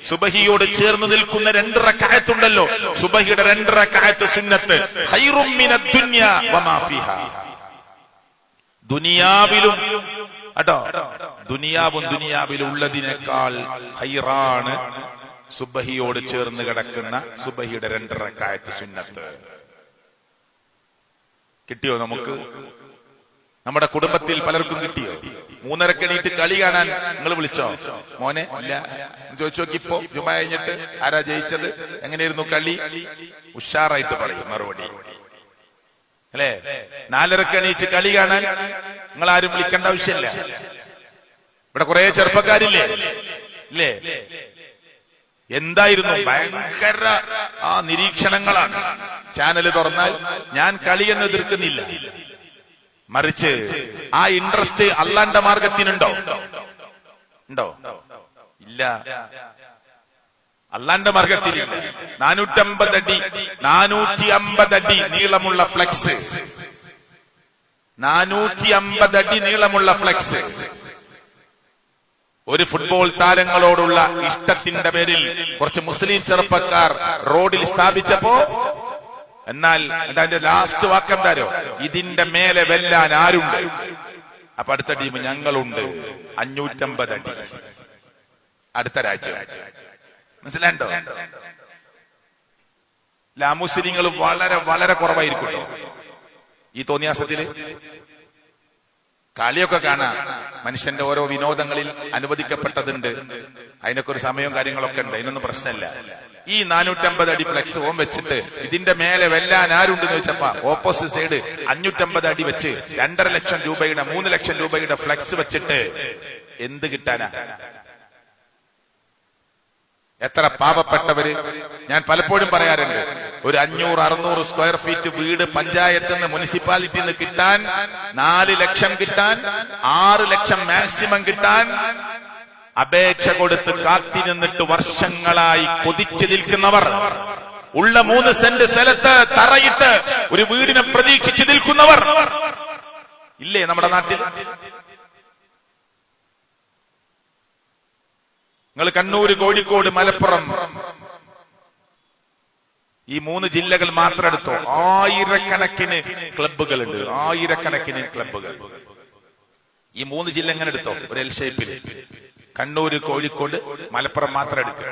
സുബഹിയോട് ചേർന്ന് നിൽക്കുന്ന 2 റക്അത്ത് ഉണ്ടല്ലോ, സുബഹിയുടെ 2 റക്അത്ത് സുന്നത്ത്, ഖൈറും മിനദ് ദുനിയ വമാ ഫീഹാ, ദുനിയാവിലും അട്ടോ ദുനിയാവിലുള്ളതിനേക്കാൾ ഖൈറാണ് സുബഹിയോട് ചേർന്ന് കിടക്കുന്ന സുബഹിയുടെ 2 റക്അത്ത് സുന്നത്ത്. കിട്ടിയോ നമുക്ക്? നമ്മുടെ കുടുംബത്തിൽ പലർക്കും കിട്ടിയോ? 3:30 എണീറ്റ് കളി കാണാൻ നിങ്ങൾ വിളിച്ചോ? മോനെ ഇല്ല ചോദിച്ചു നോക്കി. ഇപ്പോ ജുമാ കഴിഞ്ഞിട്ട് ആരാ ജയിച്ചത്, എങ്ങനെയായിരുന്നു കളി? ഉഷാറായിട്ട് പറയും മറുപടി, അല്ലേ? 4:30 എണീറ്റ് കളി കാണാൻ നിങ്ങൾ ആരും വിളിക്കേണ്ട ആവശ്യമില്ല. ഇവിടെ കുറെ ചെറുപ്പക്കാരില്ലേ, ഇല്ലേ? എന്തായിരുന്നു ഭയങ്കര നിരീക്ഷണങ്ങളാണ്. ചാനൽ തുറന്നാൽ ഞാൻ കളിയെന്ന് എതിർക്കുന്നില്ല, മറിച്ച് ആ ഇൻട്രസ്റ്റ് അള്ളാന്റെ മാർഗത്തിനുണ്ടോ? ഉണ്ടോ? ഇല്ല. അള്ളാന്റെ മാർഗത്തിലില്ല. 450 അടി നീളമുള്ള ഫ്ലെക്സ്, 450 അടി നീളമുള്ള ഫ്ലെക്സ് ഒരു ഫുട്ബോൾ താരങ്ങളോടുള്ള ഇഷ്ടത്തിന്റെ പേരിൽ കുറച്ച് മുസ്ലിം ചെറുപ്പക്കാർ റോഡിൽ സ്ഥാപിച്ചപ്പോ, എന്നാൽ അതിന്റെ ലാസ്റ്റ് വാക്കെന്താരോ, ഇതിന്റെ മേലെ വെല്ലാൻ ആരുണ്ട്? അപ്പൊ അടുത്ത ടീം ഞങ്ങളുണ്ട്, 550 അടി. അടുത്ത രാജ്യം. മനസ്സിലാണ്ടോ? മുസ്ലിങ്ങൾ വളരെ വളരെ കുറവായിരിക്കും ഈ തോന്നിയാസത്തില്. കളിയൊക്കെ കാണാം, മനുഷ്യന്റെ ഓരോ വിനോദങ്ങളിൽ അനുവദിക്കപ്പെട്ടതുണ്ട്, അതിനൊക്കെ ഒരു സമയവും കാര്യങ്ങളൊക്കെ ഉണ്ട്, അതിനൊന്നും പ്രശ്നമില്ല. ഈ 450 അടി ഫ്ലെക്സ് ഓം വെച്ചിട്ട് ഇതിന്റെ മേലെ വെല്ലാൻ ആരുണ്ടെന്ന് ചോദിച്ചപ്പോ ഓപ്പോസിറ്റ് സൈഡ് 550 അടി വെച്ച് 2.5 ലക്ഷം രൂപയുടെ 3 ലക്ഷം രൂപയുടെ ഫ്ലെക്സ് വെച്ചിട്ട് എന്ത് കിട്ടാനാ? എത്ര പാവപ്പെട്ടവര്. ഞാൻ പലപ്പോഴും പറയാറുണ്ട്, ഒരു 500-600 സ്ക്വയർ ഫീറ്റ് വീട് പഞ്ചായത്തിൽ നിന്ന് മുനിസിപ്പാലിറ്റിയിൽ നിന്ന് കിട്ടാൻ 4 ലക്ഷം കിട്ടാൻ 6 ലക്ഷം മാക്സിമം കിട്ടാൻ അപേക്ഷ കൊടുത്ത് കാത്തിരുന്നിട്ട് വർഷങ്ങളായി കൊതിച്ചു നിൽക്കുന്നവർ, ഉള്ള 3 സെന്റ് സ്ഥലത്ത് തറയിട്ട് ഒരു വീടിനെ പ്രതീക്ഷിച്ചു നിൽക്കുന്നവർ ഇല്ലേ നമ്മുടെ നാട്ടിൽ? നിങ്ങൾ കണ്ണൂര്, കോഴിക്കോട്, മലപ്പുറം ഈ 3 ജില്ലകൾ മാത്രം എടുത്തോ, ആയിരക്കണക്കിന് ക്ലബ്ബുകളുണ്ട്, ആയിരക്കണക്കിന് ക്ലബ്ബുകൾ. ഈ 3 ജില്ല എങ്ങനെ എടുത്തോ ഒരു എൽ ഷേപ്പിൽ, കണ്ണൂര്, കോഴിക്കോട്, മലപ്പുറം മാത്രം എടുക്കുക,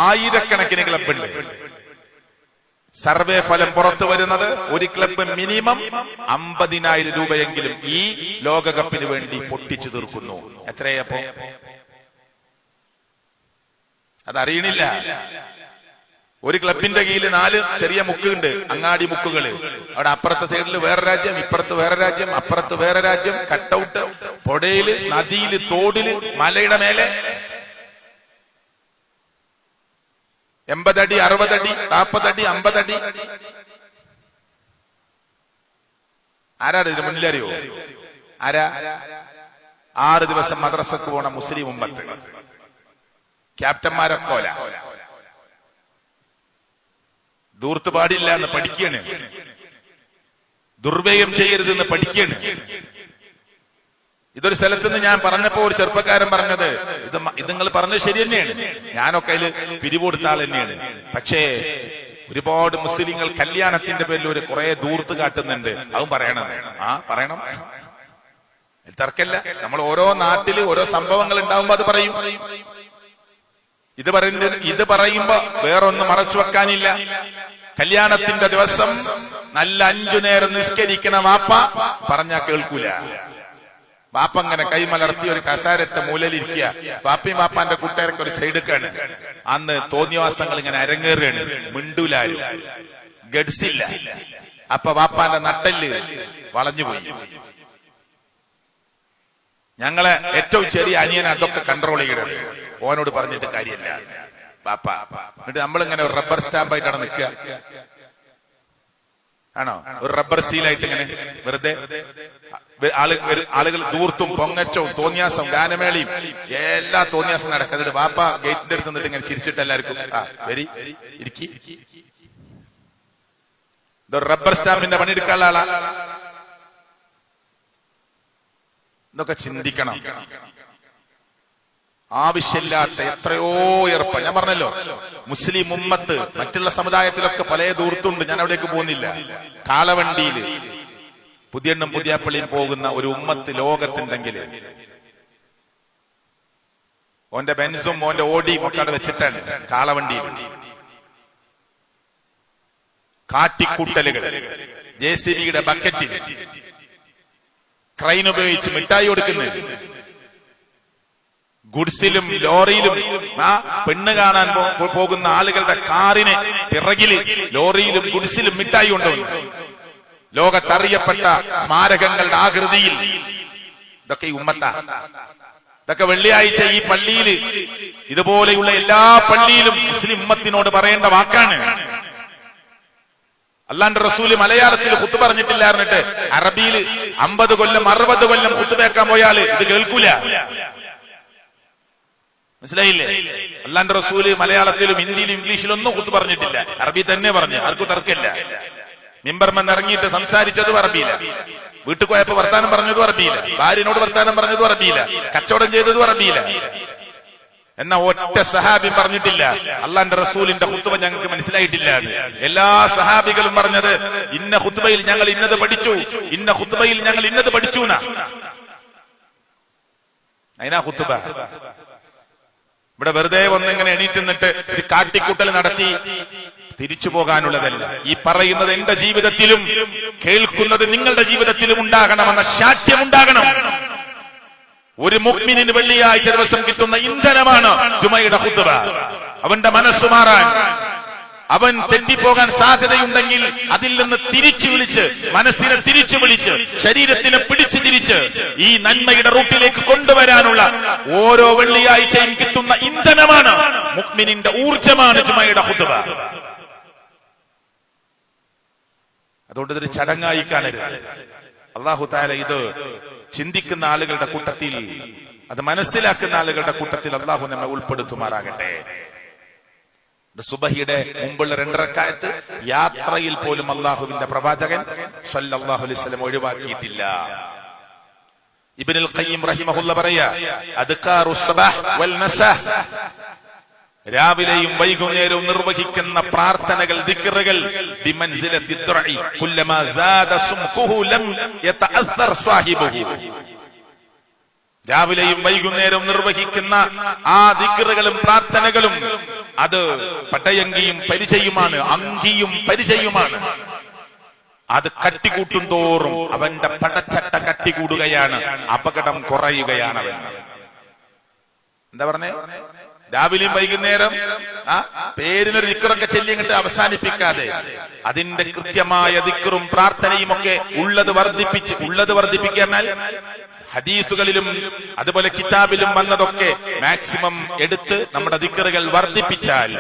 ആയിരക്കണക്കിന് ക്ലബ്ബുണ്ട്. സർവേ ഫലം പുറത്തു വരുന്നത് ഒരു ക്ലബ്ബ് മിനിമം 50,000 രൂപയെങ്കിലും ഈ ലോകകപ്പിന് വേണ്ടി പൊട്ടിച്ചു തീർക്കുന്നു. എത്രയപ്പോ? അതറിയണില്ല. ഒരു ക്ലബിന്റെ കീഴിൽ 4 ചെറിയ മുക്കുണ്ട്, അങ്ങാടി മുക്കുകള്. അവിടെ അപ്പുറത്തെ സൈഡിൽ വേറെ രാജ്യം, ഇപ്പുറത്ത് വേറെ രാജ്യം, അപ്പുറത്ത് വേറെ രാജ്യം, കട്ടൗട്ട്, പൊടയില്, നദിയില്, തോടില്, മലയുടെ മേലെ 80 അടി, 60 അടി, 40 അടി, 50 അടി. ആരാ ഇതിന് മുന്നിലറിയോ? ആരാ? 6 ദിവസം മദ്രസക്ക് പോണ മുസ്ലിം ഉമ്മത്ത്, ക്യാപ്റ്റന്മാരൊക്കെ ദൂർത്ത് പാടില്ല എന്ന് പഠിക്കാണ്, ദുർവ്യയം ചെയ്യരുതെന്ന് പഠിക്കാണ്. ഇതൊരു സ്ഥലത്തുനിന്ന് ഞാൻ പറഞ്ഞപ്പോ ഒരു ചെറുപ്പക്കാരൻ പറഞ്ഞത്, ഇത് നിങ്ങൾ പറഞ്ഞത് ശരി തന്നെയാണ്, ഞാനൊക്കെ അതിൽ പിരിവെടുത്ത ആൾ തന്നെയാണ്. പക്ഷേ ഒരുപാട് മുസ്ലിങ്ങൾ കല്യാണത്തിന്റെ പേരിൽ ഒരു കുറെ ദൂർത്ത് കാട്ടുന്നുണ്ട്, അതും പറയണം. പറയണം, തർക്കല്ല. നമ്മൾ ഓരോ നാട്ടില് ഓരോ സംഭവങ്ങൾ ഉണ്ടാവുമ്പോ അത് പറയും. ഇത് പറയുമ്പോ വേറൊന്നും മറച്ചു വെക്കാനില്ല. കല്യാണത്തിന്റെ ദിവസം നല്ല 5 നേരം നിസ്കരിക്കണ വാപ്പ പറഞ്ഞാ കേൾക്കൂല. വാപ്പ അങ്ങനെ കൈമലർത്തി ഒരു കസാരത്തെ മൂലയിലിരിക്കുക, വാപ്പയും വാപ്പാന്റെ കൂട്ടുകാരൊക്കെ ഒരു സൈഡൊക്കെയാണ്. അന്ന് തോന്നിയവാസങ്ങൾ ഇങ്ങനെ അരങ്ങേറുകയാണ്, മിണ്ടൂലാരും, ഗഡ്സില്ല. അപ്പൊ വാപ്പാന്റെ നട്ടല് വളഞ്ഞുപോയി. ഞങ്ങളെ ഏറ്റവും ചെറിയ അനിയനെ അതൊക്കെ കൺട്രോൾ ചെയ്യണം, ഓനോട് പറഞ്ഞിട്ട് കാര്യമില്ല പാപ്പ. എന്നിട്ട് നമ്മളിങ്ങനെ ഒരു റബ്ബർ സ്റ്റാമ്പായിട്ടാണ് നിൽക്കുക, ആണോ? ഒരു റബ്ബർ സീലായിട്ട് ഇങ്ങനെ വെറുതെ ആളുകൾ ദൂർത്തും പൊങ്ങച്ചവും തോന്നിയാസം ഗാനമേളയും എല്ലാ തോന്നിയാസം നടക്കുന്നത്. വാപ്പ ഗേറ്റിന്റെ അടുത്ത് നിന്നിട്ട് ഇങ്ങനെ ചിരിച്ചിട്ട് എല്ലാവർക്കും വരി ഇരിക്കി. ഇതൊരു റബ്ബർ സ്റ്റാമ്പിന്റെ പണിയെടുക്കാനുള്ള ആളാ. ഇതൊക്കെ ചിന്തിക്കണം. ആവശ്യമില്ലാത്ത എത്രയോ ഏർപ്പ. ഞാൻ പറഞ്ഞല്ലോ, മുസ്ലിം ഉമ്മത്ത് മറ്റുള്ള സമുദായത്തിലൊക്കെ പല ദൂർത്തുണ്ട്, ഞാൻ അവിടേക്ക് പോകുന്നില്ല. കാളവണ്ടിയില് പുതിയണ്ണും പുതിയാപ്പള്ളിയും പോകുന്ന ഒരു ഉമ്മത്ത് ലോകത്തുണ്ടെങ്കിൽ ഓന്റെ ബെൻസും ഓന്റെ ഓടിയും ഒക്കെ അവിടെ വെച്ചിട്ടാണ് കാളവണ്ടിയിൽ. കാട്ടിക്കൂട്ടലുകൾ, JCBയുടെ ബക്കറ്റിൽ ക്രൈൻ ഉപയോഗിച്ച് മിഠായി കൊടുക്കുന്നത്, ഗുഡ്സിലും ലോറിയിലും പെണ്ണ് കാണാൻ പോകുന്ന ആളുകളുടെ കാറിന് പിറകില് ലോറിയിലും ഗുഡ്സിലും മിഠായി കൊണ്ടുവന്നു. ലോകത്തറിയപ്പെട്ട സ്മാരകങ്ങളുടെ ആകൃതിയിൽ. ഇതൊക്കെ ഈ ഉമ്മത്താ. ഇതൊക്കെ വെള്ളിയാഴ്ച ഈ പള്ളിയിൽ, ഇതുപോലെയുള്ള എല്ലാ പള്ളിയിലും മുസ്ലിം ഉമ്മത്തിനോട് പറയേണ്ട വാക്കാണ്. അള്ളാന്റെ റസൂല് മലയാളത്തിൽ ഖുത്ബ പറഞ്ഞിട്ടില്ല പറഞ്ഞിട്ട് അറബിയിൽ 50 കൊല്ലം 60 കൊല്ലം ഖുത്ബ കേൾക്കാൻ പോയാല് ഇത് കേൾക്കൂല. മനസ്സിലായില്ലേ? അള്ളാന്റെ റസൂല് മലയാളത്തിലും ഹിന്ദിയിലും ഇംഗ്ലീഷിലും ഒന്നും ഖുത്ബ പറഞ്ഞിട്ടില്ല, അറബി തന്നെ പറഞ്ഞു. ആർക്കും തർക്കമില്ല. മിമ്പർമെന്ന് ഇറങ്ങിയിട്ട് സംസാരിച്ചതും അറബിയില്ല, വീട്ടിൽ പോയപ്പോ വർത്താനം പറഞ്ഞതും അറബിയില്ല, ഭാര്യനോട് വർത്താനം പറഞ്ഞതും അറബിയില്ല, കച്ചവടം ചെയ്തതും അറബിയില്ല. എന്നാ ഒറ്റ സഹാബിയും പറഞ്ഞിട്ടില്ല അള്ളാന്റെ റസൂലിന്റെ ഖുത്ബ ഞങ്ങൾക്ക് മനസ്സിലായിട്ടില്ല. എല്ലാ സഹാബികളും പറഞ്ഞത് ഇന്ന ഖുത്ബയിൽ ഞങ്ങൾ ഇന്നത് പഠിച്ചു, ഇന്ന ഖുത്ബയിൽ ഞങ്ങൾ ഇന്നത് പഠിച്ചു എന്നാ. അതിനാ ഖുത്ബ. ഇവിടെ വെറുതെ ഒന്നിങ്ങനെ എണീറ്റ് നിന്നിട്ട് ഒരു കാട്ടിക്കൂട്ടൽ നടത്തി തിരിച്ചു പോകാനുള്ളതല്ല. ഈ പറയുന്നത് എന്റെ ജീവിതത്തിലും കേൾക്കുന്നത് നിങ്ങളുടെ ജീവിതത്തിലും ഉണ്ടാകണമെന്ന ശാഠ്യം ഉണ്ടാകണം. ഒരു മുഅ്മിനിന് വെള്ളിയാഴ്ച ദിവസം കിട്ടുന്ന ഇന്ധനമാണ് ജുമയുടെ ഖുത്ബ. അവന്റെ മനസ്സ് മാറാൻ, അവൻ തെറ്റിപ്പോകാൻ സാധ്യതയുണ്ടെങ്കിൽ അതിൽ നിന്ന് തിരിച്ചു വിളിച്ച്, മനസ്സിനെ തിരിച്ചു വിളിച്ച്, ശരീരത്തിനെ പിടിച്ചു തിരിച്ച് ഈ നന്മയുടെ റൂട്ടിലേക്ക് കൊണ്ടുവരാനുള്ള ഓരോ വെള്ളിയാഴ്ചയും കിട്ടുന്ന ഇന്ധനമാണ്, മുഅ്മിനിന്റെ ഊർജ്ജമാണ് ജുമയുടെ ഖുത്ബ. അതുകൊണ്ട് ഇതൊരു ചടങ്ങായി കാണരുത്. അല്ലാഹു തആല ഇത് ചിന്തിക്കുന്ന ആളുകളുടെ കൂട്ടത്തിൽ, അത് മനസ്സിലാക്കുന്ന ആളുകളുടെ കൂട്ടത്തിൽ അല്ലാഹു നമ്മെ ഉൾപ്പെടുത്തുമാറാകട്ടെ. സുബഹിയുടെ മുമ്പുള്ള 2 റക്അത്ത് യാത്രയിൽ പോലും അല്ലാഹുവിന്റെ പ്രവാചകൻ സ്വല്ലല്ലാഹു അലൈഹി വസല്ലം ഒഴിവാക്കിയിട്ടില്ല. ഇബ്നുൽ ഖയ്യിം റഹിമഹുല്ലാഹ് പറയാ, അദ്കാറുസ് സബാഹ് വൽ മസാഹ്, രാവിലെയും വൈകുന്നേരവും നിർവഹിക്കുന്ന പ്രാർത്ഥനകൾ, ദിക്റുകൾ, ബിമൻസിലത്തി ദുആഇ കുല്ലമാ സാദ സുംഖുഹു ലം യതഅസ്സർ സാഹിബുഹു. രാവിലെയും വൈകുന്നേരവും നിർവഹിക്കുന്ന ആ ദിക്റുകളും പ്രാർത്ഥനകളും അത് പടയങ്കിയും പരിചയുമാണ്, അങ്കിയും പരിചയുമാണ്. അത് കട്ടികൂട്ടും തോറും അവന്റെ പടച്ചട്ട കട്ടികൂടുകയാണ്, അപകടം കുറയുകയാണ്. അവൻ എന്താ പറഞ്ഞേ? രാവിലെയും വൈകുന്നേരം പേരിനൊരു ദിക്റൊക്കെ ചൊല്ലിയിട്ട് അവസാനിപ്പിക്കാതെ അതിന്റെ കൃത്യമായ ദിക്റും പ്രാർത്ഥനയും ഒക്കെ ഉള്ളത് വർദ്ധിപ്പിക്കാൻ ഹദീസുകളിലും അതുപോലെ കിതാബിലും വന്നതൊക്കെ മാക്സിമം എടുത്ത് നമ്മുടെ ദിക്റുകൾ വർദ്ധിപ്പിച്ചാൽ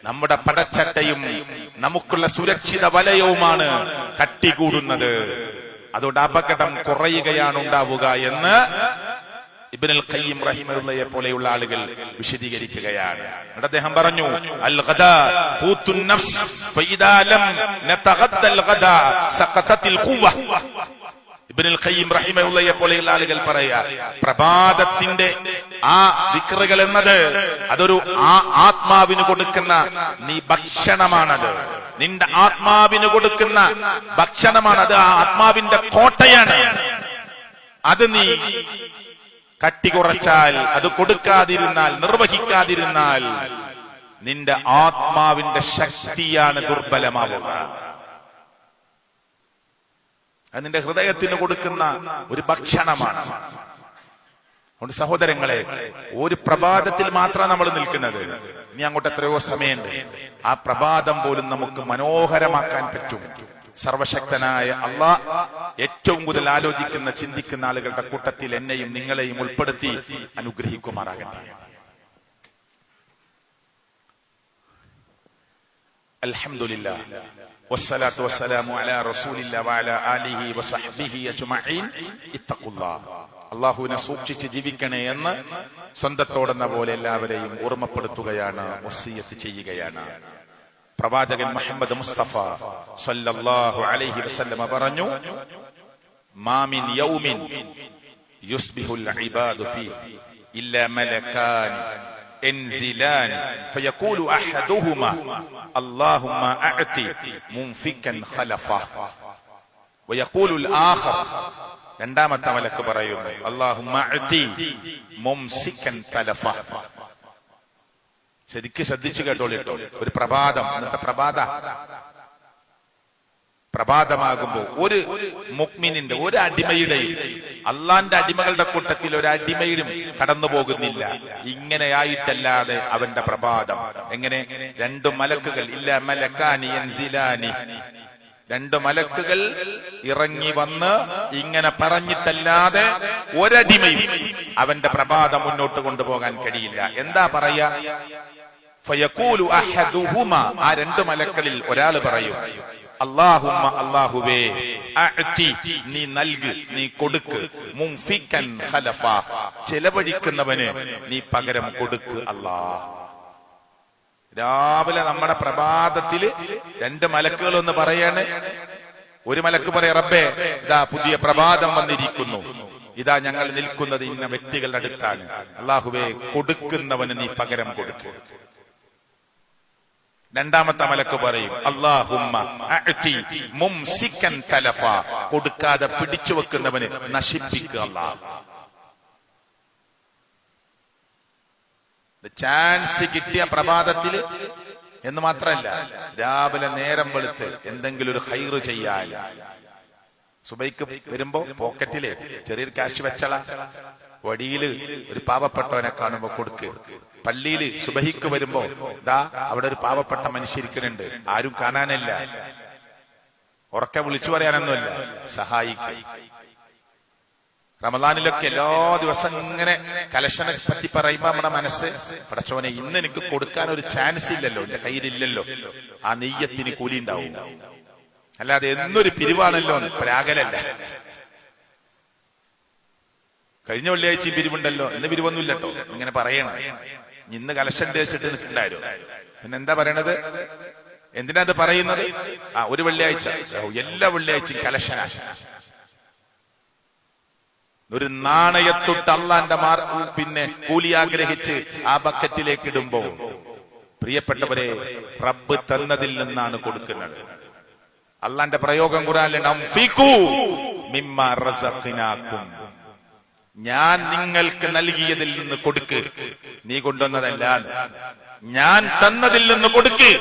നമ്മുടെ പടച്ചട്ടയും നമുക്കുള്ള സുരക്ഷിത വലയവുമാണ് കട്ടികൂടുന്നത്. അതുകൊണ്ട് അപകടം കുറയുകയാണ് ഉണ്ടാവുക എന്ന് ഇബ്നുൽ ഖയ്യിം റഹിമഹുള്ളയെ പോലെയുള്ള ആളുകൾ വിശദീകരിക്കുകയാണ്. അദ്ദേഹം പറഞ്ഞു, അൽ ഗദാ ഖൂത്തുൻ നഫ്സ് ഫഇദാ ലം നതഗദ്ദൽ ഗദാ സഖതത്തിൽ ഖുവ്വ. ഇബ്നുൽ ഖയ്യിം റഹിമഹുള്ളയെ പോലെയുള്ള ആളുകൾ പറയാ, പ്രഭാതത്തിന്റെ ആ ദിക്റുകൾ എന്നത് അതൊരു ആത്മാവിന് കൊടുക്കുന്ന ഭക്ഷണമാണത്. നിന്റെ ആത്മാവിന് കൊടുക്കുന്ന ഭക്ഷണമാണ് അത്. ആ ആത്മാവിന്റെ കോട്ടയാണ് അത്. നീ കട്ടി കുറച്ചാൽ, അത് കൊടുക്കാതിരുന്നാൽ, നിർവഹിക്കാതിരുന്നാൽ നിന്റെ ആത്മാവിന്റെ ശക്തിയാണ് ദുർബലമാവുക. അത് നിന്റെ ഹൃദയത്തിന് കൊടുക്കുന്ന ഒരു ഭക്ഷണമാണ്. അതുകൊണ്ട് സഹോദരങ്ങളെ, ഒരു പ്രഭാതത്തിൽ മാത്രമാണ് നമ്മൾ നിൽക്കുന്നത്. ഇനി അങ്ങോട്ട് എത്രയോ സമയമുണ്ട്. ആ പ്രഭാതം പോലും നമുക്ക് മനോഹരമാക്കാൻ പറ്റും. സർവശക്തനായ അല്ലാഹ് ഏറ്റവും കൂടുതൽ ആലോചിക്കുന്ന, ചിന്തിക്കുന്ന ആളുകളുടെ കൂട്ടത്തിൽ എന്നെയും നിങ്ങളെയും ഉൾപ്പെടുത്തി അനുഗ്രഹിക്കുമാറാകട്ടെ. അൽഹംദുലില്ലാഹ് വസ്സലാത്തു വസ്സലാമു അലാ റസൂലില്ലാഹി വഅലാ ആലിഹി വസഹ്ബിഹി അജ്മഈൻ. ഇത്തഖുല്ലാഹ്, അല്ലാഹുവിനെ സൂക്ഷിച്ച് ജീവിക്കണേ എന്ന് സ്വന്തത്തോടെന്ന പോലെ എല്ലാവരെയും ഓർമ്മപ്പെടുത്തുകയാണ്, വസിയ്യത്ത് ചെയ്യുകയാണ്. പ്രവാചകൻ മുഹമ്മദ് മുസ്തഫ സല്ലല്ലാഹു അലൈഹി വസല്ലം പറഞ്ഞു, മാ മിൻ യൗമിൻ യുസ്ബിഹുൽ ഇബാദു ഫീഹി ഇല്ലാ മലകാനി ينزلان فيقول أحدهما اللهم أعطي منفكا خلفه ويقول الآخر രണ്ടാമത്തെ മലക്ക് പറയുന്നു اللهم أعطي ممسكا تلفه. ശരിക്കും ശ്രദ്ധിച്ചു കേട്ടോളിട്ടോ. ഒരു പ്രഭാതം, ഇന്നത്തെ പ്രഭാതമാകുമ്പോ ഒരു മുഅ്മിനിന്റെ, ഒരു അടിമയുടെയും, അള്ളാന്റെ അടിമകളുടെ കൂട്ടത്തിൽ ഒരു അടിമയിലും കടന്നു പോകുന്നില്ല ഇങ്ങനെയായിട്ടല്ലാതെ അവന്റെ പ്രഭാതം. എങ്ങനെ? 2 മലക്കുകൾ, ഇല്ല മലക്കാനി യൻസിലാനി, 2 മലക്കുകൾ ഇറങ്ങി വന്ന് ഇങ്ങനെ പറഞ്ഞിട്ടല്ലാതെ ഒരടിമയും അവന്റെ പ്രഭാതം മുന്നോട്ട് കൊണ്ടുപോകാൻ കഴിയില്ല. എന്താ പറയാ? ഫയഖൂലു അഹദുഹുമാ, ആ 2 മലക്കളിൽ ഒരാൾ പറയും അല്ലാഹുമ്മ അല്ലാഹുവേ അഅതി നീ നൽക്, നീ കൊടുക്ക്, മുൻഫിക്കൻ ഖലഫ ചെലവഴിക്കുന്നവന് നീ പകരം കൊടുക്ക് അല്ലാഹ്. രാവിലെ നമ്മുടെ പ്രഭാതത്തില് 2 മലക്കുകൾ ഒന്ന് പറയാണ്. ഒരു മലക്ക് പറയാ, റബ്ബേ ഇതാ പുതിയ പ്രഭാതം വന്നിരിക്കുന്നു, ഇതാ ഞങ്ങൾ നിൽക്കുന്നത് ഇന്ന വ്യക്തികളുടെ അടുത്താണ്, അല്ലാഹുവേ കൊടുക്കുന്നവന് നീ പകരം കൊടുക്ക്. രണ്ടാമത്തെ മലക്ക് പറയും, അല്ലാഹുമ്മ അഅതി മുംസിക്കൻ തലഫ കൊടുക്കാതെ പിടിച്ചു വെക്കുന്നവന് നശിപ്പിക്കുക അല്ലാഹ്. ചാൻസ് കിട്ടിയ പ്രഭാതത്തില് എന്ന് മാത്രമല്ല, രാവിലെ നേരം വെളുത്ത് എന്തെങ്കിലും ഒരു ഖൈറ് ചെയ്യാൻ. സുബൈക്ക് വരുമ്പോ പോക്കറ്റില് ചെറിയൊരു ക്യാഷ് വെച്ചള, വടിയില് ഒരു പാവപ്പെട്ടവനെ കാണുമ്പോ കൊടുക്ക്. പള്ളിയില് സുബഹിക്ക് വരുമ്പോ ദാ അവിടെ ഒരു പാവപ്പെട്ട മനുഷ്യരിക്കുന്നുണ്ട്, ആരും കാണാനില്ല, ഉറക്കെ വിളിച്ചു പറയാനൊന്നുമില്ല, സഹായിക്ക. റമദാനിലൊക്കെ എല്ലാ ദിവസം ഇങ്ങനെ കലക്ഷനെ പറ്റി പറയുമ്പോ നമ്മുടെ മനസ്സ്, പടച്ചോനെ ഇന്ന് എനിക്ക് കൊടുക്കാൻ ഒരു ചാൻസ് ഇല്ലല്ലോ, എന്റെ കയ്യിലില്ലല്ലോ, ആ നെയ്യത്തിന് കൂലി ഉണ്ടാവും. അല്ലാതെ എന്നൊരു പിരിവാണല്ലോ, പ്രാകലല്ല. കഴിഞ്ഞ വെള്ളിയാഴ്ചയും പിരിവുണ്ടല്ലോ, ഇന്ന് പിരിവൊന്നുമില്ല കേട്ടോ, ഇങ്ങനെ പറയണം. ഇന്ന് കലക്ഷൻ തേച്ചിട്ട് നിൽക്കണ്ടായിരുന്നു. പിന്നെന്താ പറയണത്? എന്തിനാ അത് പറയുന്നത്? ഒരു വെള്ളിയാഴ്ച, എല്ലാ വെള്ളിയാഴ്ചയും കലക്ഷനാ. ഒരു നാണയത്തൊട്ട് അള്ളാന്റെ പിന്നെ കൂലി ആഗ്രഹിച്ച് ആ ബക്കറ്റിലേക്ക് ഇടുമ്പോ, പ്രിയപ്പെട്ടവരെ, റബ്ബ് തന്നതിൽ നിന്നാണ് കൊടുക്കുന്നത്. അള്ളാന്റെ പ്രയോഗം ഖുർആനിലുണ്ട്, അൻഫിഖൂ മിമ്മാ റസഖ്നാകും, ഞാൻ നിങ്ങൾക്ക് നൽകിയതിൽ നിന്ന് കൊടുക്ക്, നീ കൊണ്ടുവന്നതല്ല, ഞാൻ തന്നതിൽ നിന്ന് കൊടുക്ക്.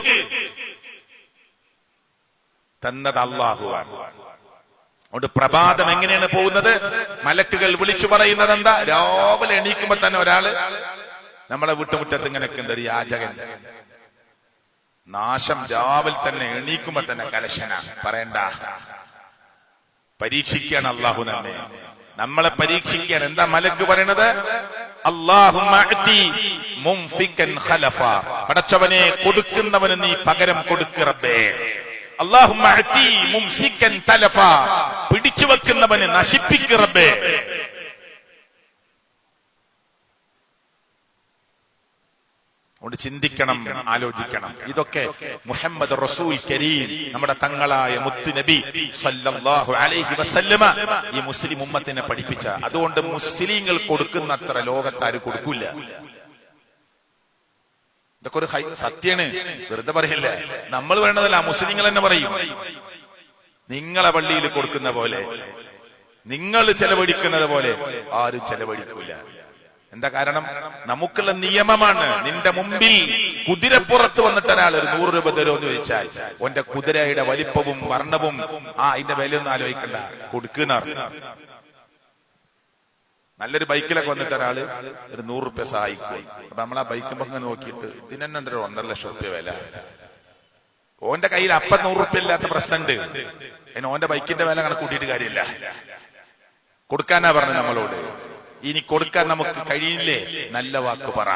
തന്നത് അല്ലാഹുവാണ്. അതുകൊണ്ട് പ്രഭാതം എങ്ങനെയാണ് പോകുന്നത്? മലക്കുകൾ വിളിച്ചു പറയുന്നത് എന്താ? രാവിലെ എണീക്കുമ്പോ തന്നെ ഒരാള് നമ്മളെ വീട്ടുമുറ്റത്ത് ഇങ്ങനെയൊക്കെ ഉണ്ട്, ഒരു യാചകൻ, നാശം. രാവിലെ തന്നെ എണീക്കുമ്പോ തന്നെ കലശനാ, പറയണ്ട. പരീക്ഷിക്കുകയാണ് അല്ലാഹു നമ്മെ, നമ്മളെ പരീക്ഷിക്കാൻ. എന്താ മലക്ക് പറയണത്? അല്ലാഹുമ്മ അഅതി മുൻഫിക്കൻ ഖലഫ, പടച്ചവനെ കൊടുക്കുന്നവന് നീ പകരം കൊടുക്ക് റബ്ബേ. അല്ലാഹുമ്മ അഅതി മുംസിക്കൻ തലഫ, പിടിച്ചു വെക്കുന്നവന് നശിപ്പിക്ക് റബ്ബേ. അതുകൊണ്ട് ചിന്തിക്കണം, ആലോചിക്കണം. ഇതൊക്കെ മുഹമ്മദ് റസൂൽ കരീം, നമ്മുടെ തങ്ങളായ മുത്തു നബി സല്ലല്ലാഹു അലൈഹി വസല്ലമ ഈ മുസ്ലിം ഉമ്മത്തിനെ പഠിപ്പിച്ച. അതുകൊണ്ട് മുസ്ലിങ്ങൾ കൊടുക്കുന്ന അത്ര ലോകത്താര് കൊടുക്കൂല. ഇതൊക്കെ ഒരു സത്യാണ്, വെറുതെ പറയല്ലേ. നമ്മൾ വേണ്ടതല്ല, മുസ്ലിങ്ങൾ തന്നെ പറയും. നിങ്ങളെ പള്ളിയിൽ കൊടുക്കുന്ന പോലെ, നിങ്ങൾ ചെലവഴിക്കുന്നത് പോലെ ആരും ചെലവഴിക്കൂല. എന്താ കാരണം? നമുക്കുള്ള നിയമമാണ്. നിന്റെ മുമ്പിൽ കുതിരപ്പുറത്ത് വന്നിട്ട് ഒരാൾ ഒരു 100 രൂപ തരുമെന്ന് ചോദിച്ചാൽ, ഓന്റെ കുതിരയുടെ വലിപ്പവും വർണ്ണവും അതിന്റെ വിലയൊന്നും ആലോചിക്കണ്ട, കൊടുക്കുന്ന. നല്ലൊരു ബൈക്കിലൊക്കെ വന്നിട്ട് ഒരാള് ഒരു 100 രൂപ സഹായിക്കും. അപ്പൊ നമ്മൾ ആ ബൈക്കുമ്പോ ഇങ്ങനെ നോക്കിയിട്ട് ഇതിനെന്നെ 1.5 ലക്ഷം രൂപ വില. ഓന്റെ കയ്യിൽ അപ്പം 100 രൂപ ഇല്ലാത്ത പ്രശ്നമുണ്ട്. അതിന് ഓന്റെ ബൈക്കിന്റെ വില കണക്ക് കൂട്ടിയിട്ട് കാര്യമില്ല. കൊടുക്കാനാ പറഞ്ഞു നമ്മളോട്. ഇനി കൊടുക്കാൻ നമുക്ക് കഴിയില്ലേ? നല്ല വാക്ക് പറ.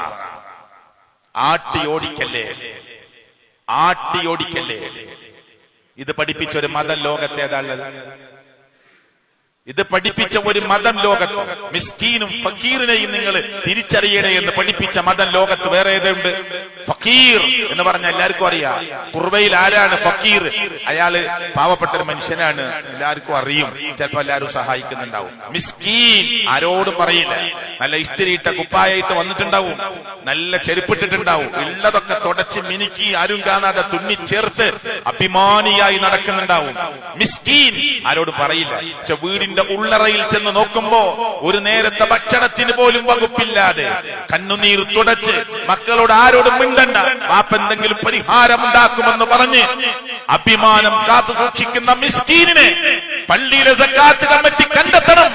ആട്ടി ഓടിക്കല്ലേ, ആട്ടി ഓടിക്കല്ലേ. ഇത് പഠിപ്പിച്ച ഒരു മതം ലോകത്ത് ഏതാണുള്ളത്? ഇത് പഠിപ്പിച്ച ഒരു മതം ലോകത്ത്, മിസ്കീനും ഫക്കീറിനെയും നിങ്ങൾ തിരിച്ചറിയണേ എന്ന് പഠിപ്പിച്ച മതം ലോകത്ത് വേറെ ഏതുണ്ട്? ഫക്കീർ എന്ന് പറഞ്ഞാൽ എല്ലാവർക്കും അറിയാം. കുർബയിൽ ആരാണ് ഫക്കീർ? അയാള് പാവപ്പെട്ട ഒരു മനുഷ്യനാണ്, എല്ലാവർക്കും അറിയും, ചിലപ്പോ എല്ലാവരും സഹായിക്കുന്നുണ്ടാവും. മിസ്കീൻ ആരോടും പറയില്ല, നല്ല ഇസ്തിരിയിട്ട കുപ്പായിട്ട് വന്നിട്ടുണ്ടാവും, നല്ല ചെരുപ്പിട്ടിട്ടുണ്ടാവും, ഉള്ളതൊക്കെ തുടച്ച് മിനുക്കി ആരും കാണാതെ തുന്നി ചേർത്ത് അഭിമാനിയായി നടക്കുന്നുണ്ടാവും. മിസ്കീൻ ആരോടും പറയില്ല. പക്ഷെ വീടിന്റെ ഉള്ളറയിൽ ചെന്ന് നോക്കുമ്പോ ഒരു നേരത്തെ ഭക്ഷണത്തിന് പോലും വകുപ്പില്ലാതെ കണ്ണുനീർ തുടച്ച് മക്കളോട് ആരോടും മിണ്ടണ്ട, പാപ്പ എന്തെങ്കിലും പരിഹാരം ഉണ്ടാക്കുമെന്ന് പറഞ്ഞ് അഭിമാനം കാത്തു സൂക്ഷിക്കുന്ന മിസ്കീനിനെ പള്ളിയിലെ സക്കാത്ത് കമ്മിറ്റി കണ്ടെത്തണം.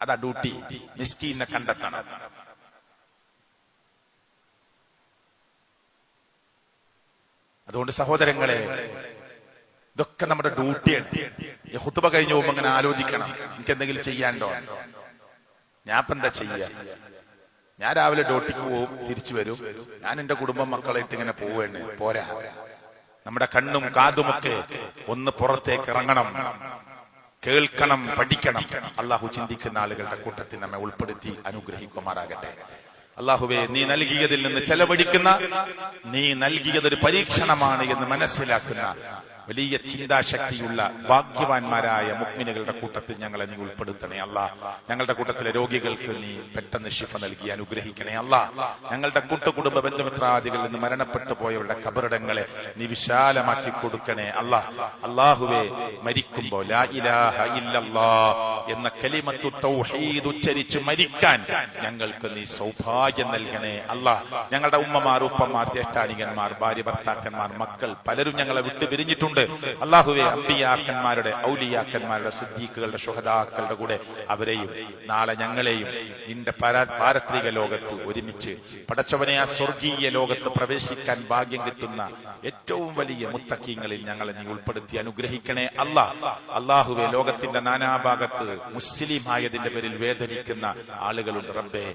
അതാ ഡ്യൂട്ടി, മിസ്കീനെ കണ്ടെത്തണം. അതുകൊണ്ട് സഹോദരങ്ങളെ, ഇതൊക്കെ നമ്മുടെ ഡ്യൂട്ടിയാണ്. ഈ ഖുത്ബ കഴിഞ്ഞു പോകുമ്പോ അങ്ങനെ ആലോചിക്കണം, എനിക്ക് എന്തെങ്കിലും ചെയ്യാണ്ടോ? ഞാൻ ഇപ്പൊ എന്താ ചെയ്യാ? ഞാൻ രാവിലെ ഡ്യൂട്ടിക്ക് പോവും, തിരിച്ചു വരും, ഞാൻ എന്റെ കുടുംബം മക്കളായിട്ട് ഇങ്ങനെ പോവുകയാണ്. പോരാ, നമ്മുടെ കണ്ണും കാതുമൊക്കെ ഒന്ന് പുറത്തേക്ക് ഇറങ്ങണം, കേൾക്കണം, പഠിക്കണം. അള്ളാഹു ചിന്തിക്കുന്ന ആളുകളുടെ കൂട്ടത്തിൽ നമ്മെ ഉൾപ്പെടുത്തി അനുഗ്രഹിക്കുമാറാകട്ടെ. അള്ളാഹുവേ, നീ നൽകിയതിൽ നിന്ന് ചെലവഴിക്കുന്ന, നീ നൽകിയതൊരു പരീക്ഷണമാണ് എന്ന് മനസ്സിലാക്കുന്ന വലിയ ചിന്താശക്തിയുള്ള ഭാഗ്യവാന്മാരായ മുഅ്മിനുകളുടെ കൂട്ടത്തിൽ ഞങ്ങളെ നീ ഉൾപ്പെടുത്തണേ അല്ലാഹ്. ഞങ്ങളുടെ കൂട്ടത്തിലെ രോഗികൾക്ക് നീ പെട്ടെന്ന് ശിഫ നൽകി അനുഗ്രഹിക്കണേ അല്ലാഹ്. ഞങ്ങളുടെ കൂട്ടുകുടുംബ ബന്ധുമിത്രാദികളിൽ നിന്ന് മരണപ്പെട്ടു പോയവരുടെ ഖബറിടങ്ങളെ നീ വിശാലമാക്കി കൊടുക്കണേ അല്ലാഹ്. അല്ലാഹുവേ, മരിക്കുമ്പോൾ ലാ ഇലാഹ ഇല്ലല്ലാഹ് എന്ന കലിമത്തു തൗഹീദ് ഉച്ചരിച്ച് മരിക്കാൻ ഞങ്ങൾക്ക് നീ സൗഭാഗ്യം നൽകണേ അല്ലാഹ്. ഞങ്ങളുടെ ഉമ്മമാർ, ഉപ്പമാർ, ജ്യേഷ്ഠാനികന്മാർ, ഭാര്യ ഭർത്താക്കന്മാർ, മക്കൾ പലരും ഞങ്ങളെ വിട്ടു പിരിഞ്ഞിട്ടുണ്ട്. അല്ലാഹുവേ, അമ്പിയാക്കന്മാരുടെ, ഔലിയാക്കന്മാരുടെ, സിദ്ദീഖുകളുടെ, ശുഹദാക്കളുടെ കൂടെ അവരെയും നാളെ ഞങ്ങളെയും നിന്റെ പാരത്രിക ലോകത്ത് ഒരുമിച്ച് പടച്ചവനെ ആ സ്വർഗീയ ലോകത്ത് പ്രവേശിക്കാൻ ഭാഗ്യം കിട്ടുന്ന ഏറ്റവും വലിയ മുത്തഖീങ്ങളിൽ ഞങ്ങളെ നീ ഉൾപ്പെടുത്തി അനുഗ്രഹിക്കണേ അല്ലാഹ്. അല്ലാഹുവേ, ലോകത്തിന്റെ നാനാഭാഗത്ത് മുസ്ലിം ആയതിന്റെ പേരിൽ വേദനിക്കുന്ന ആളുകളുണ്ട് റബ്ബേ,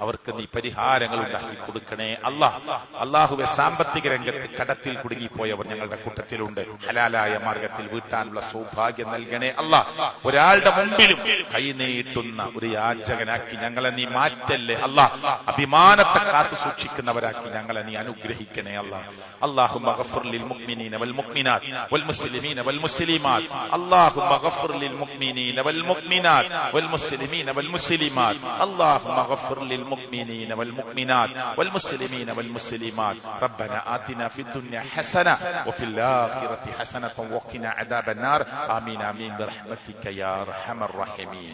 അവർക്ക് നീ പരിഹാരങ്ങൾ ഉണ്ടാക്കി കൊടുക്കണേ അല്ലാഹ്. അല്ലാഹുവേ, സാമ്പത്തിക രംഗത്ത് കടത്തിൽ കുടുങ്ങിപ്പോയവർ ഞങ്ങളുടെ കൂട്ടത്തിലുണ്ട്. ഹലാലായ മാർഗത്തിൽ വീട്ടാനുള്ള സൗഭാഗ്യം നൽകണേ അല്ലാഹ്. ഒരാളുടെ മുമ്പിലും കൈനീട്ടുന്ന ഒരു യാചകനാക്കി ഞങ്ങളെ നീ മാറ്റല്ലേ അല്ലാഹ്. അഭിമാനത്തെ കാത്തു സൂക്ഷിക്കുന്നവരാക്കി ഞങ്ങളെ നീ അനുഗ്രഹിക്കണേ അല്ലാഹ്. اللهم اغفر للمؤمنين والمؤمنات والمسلمين والمسلمات اللهم اغفر للمؤمنين والمؤمنات والمسلمين والمسلمات اللهم اغفر للمؤمنين والمؤمنات والمسلمين والمسلمات ربنا آتنا في الدنيا حسنة وفي الآخرة حسنة وقنا عذاب النار آمين آمين برحمتك يا أرحم الراحمين.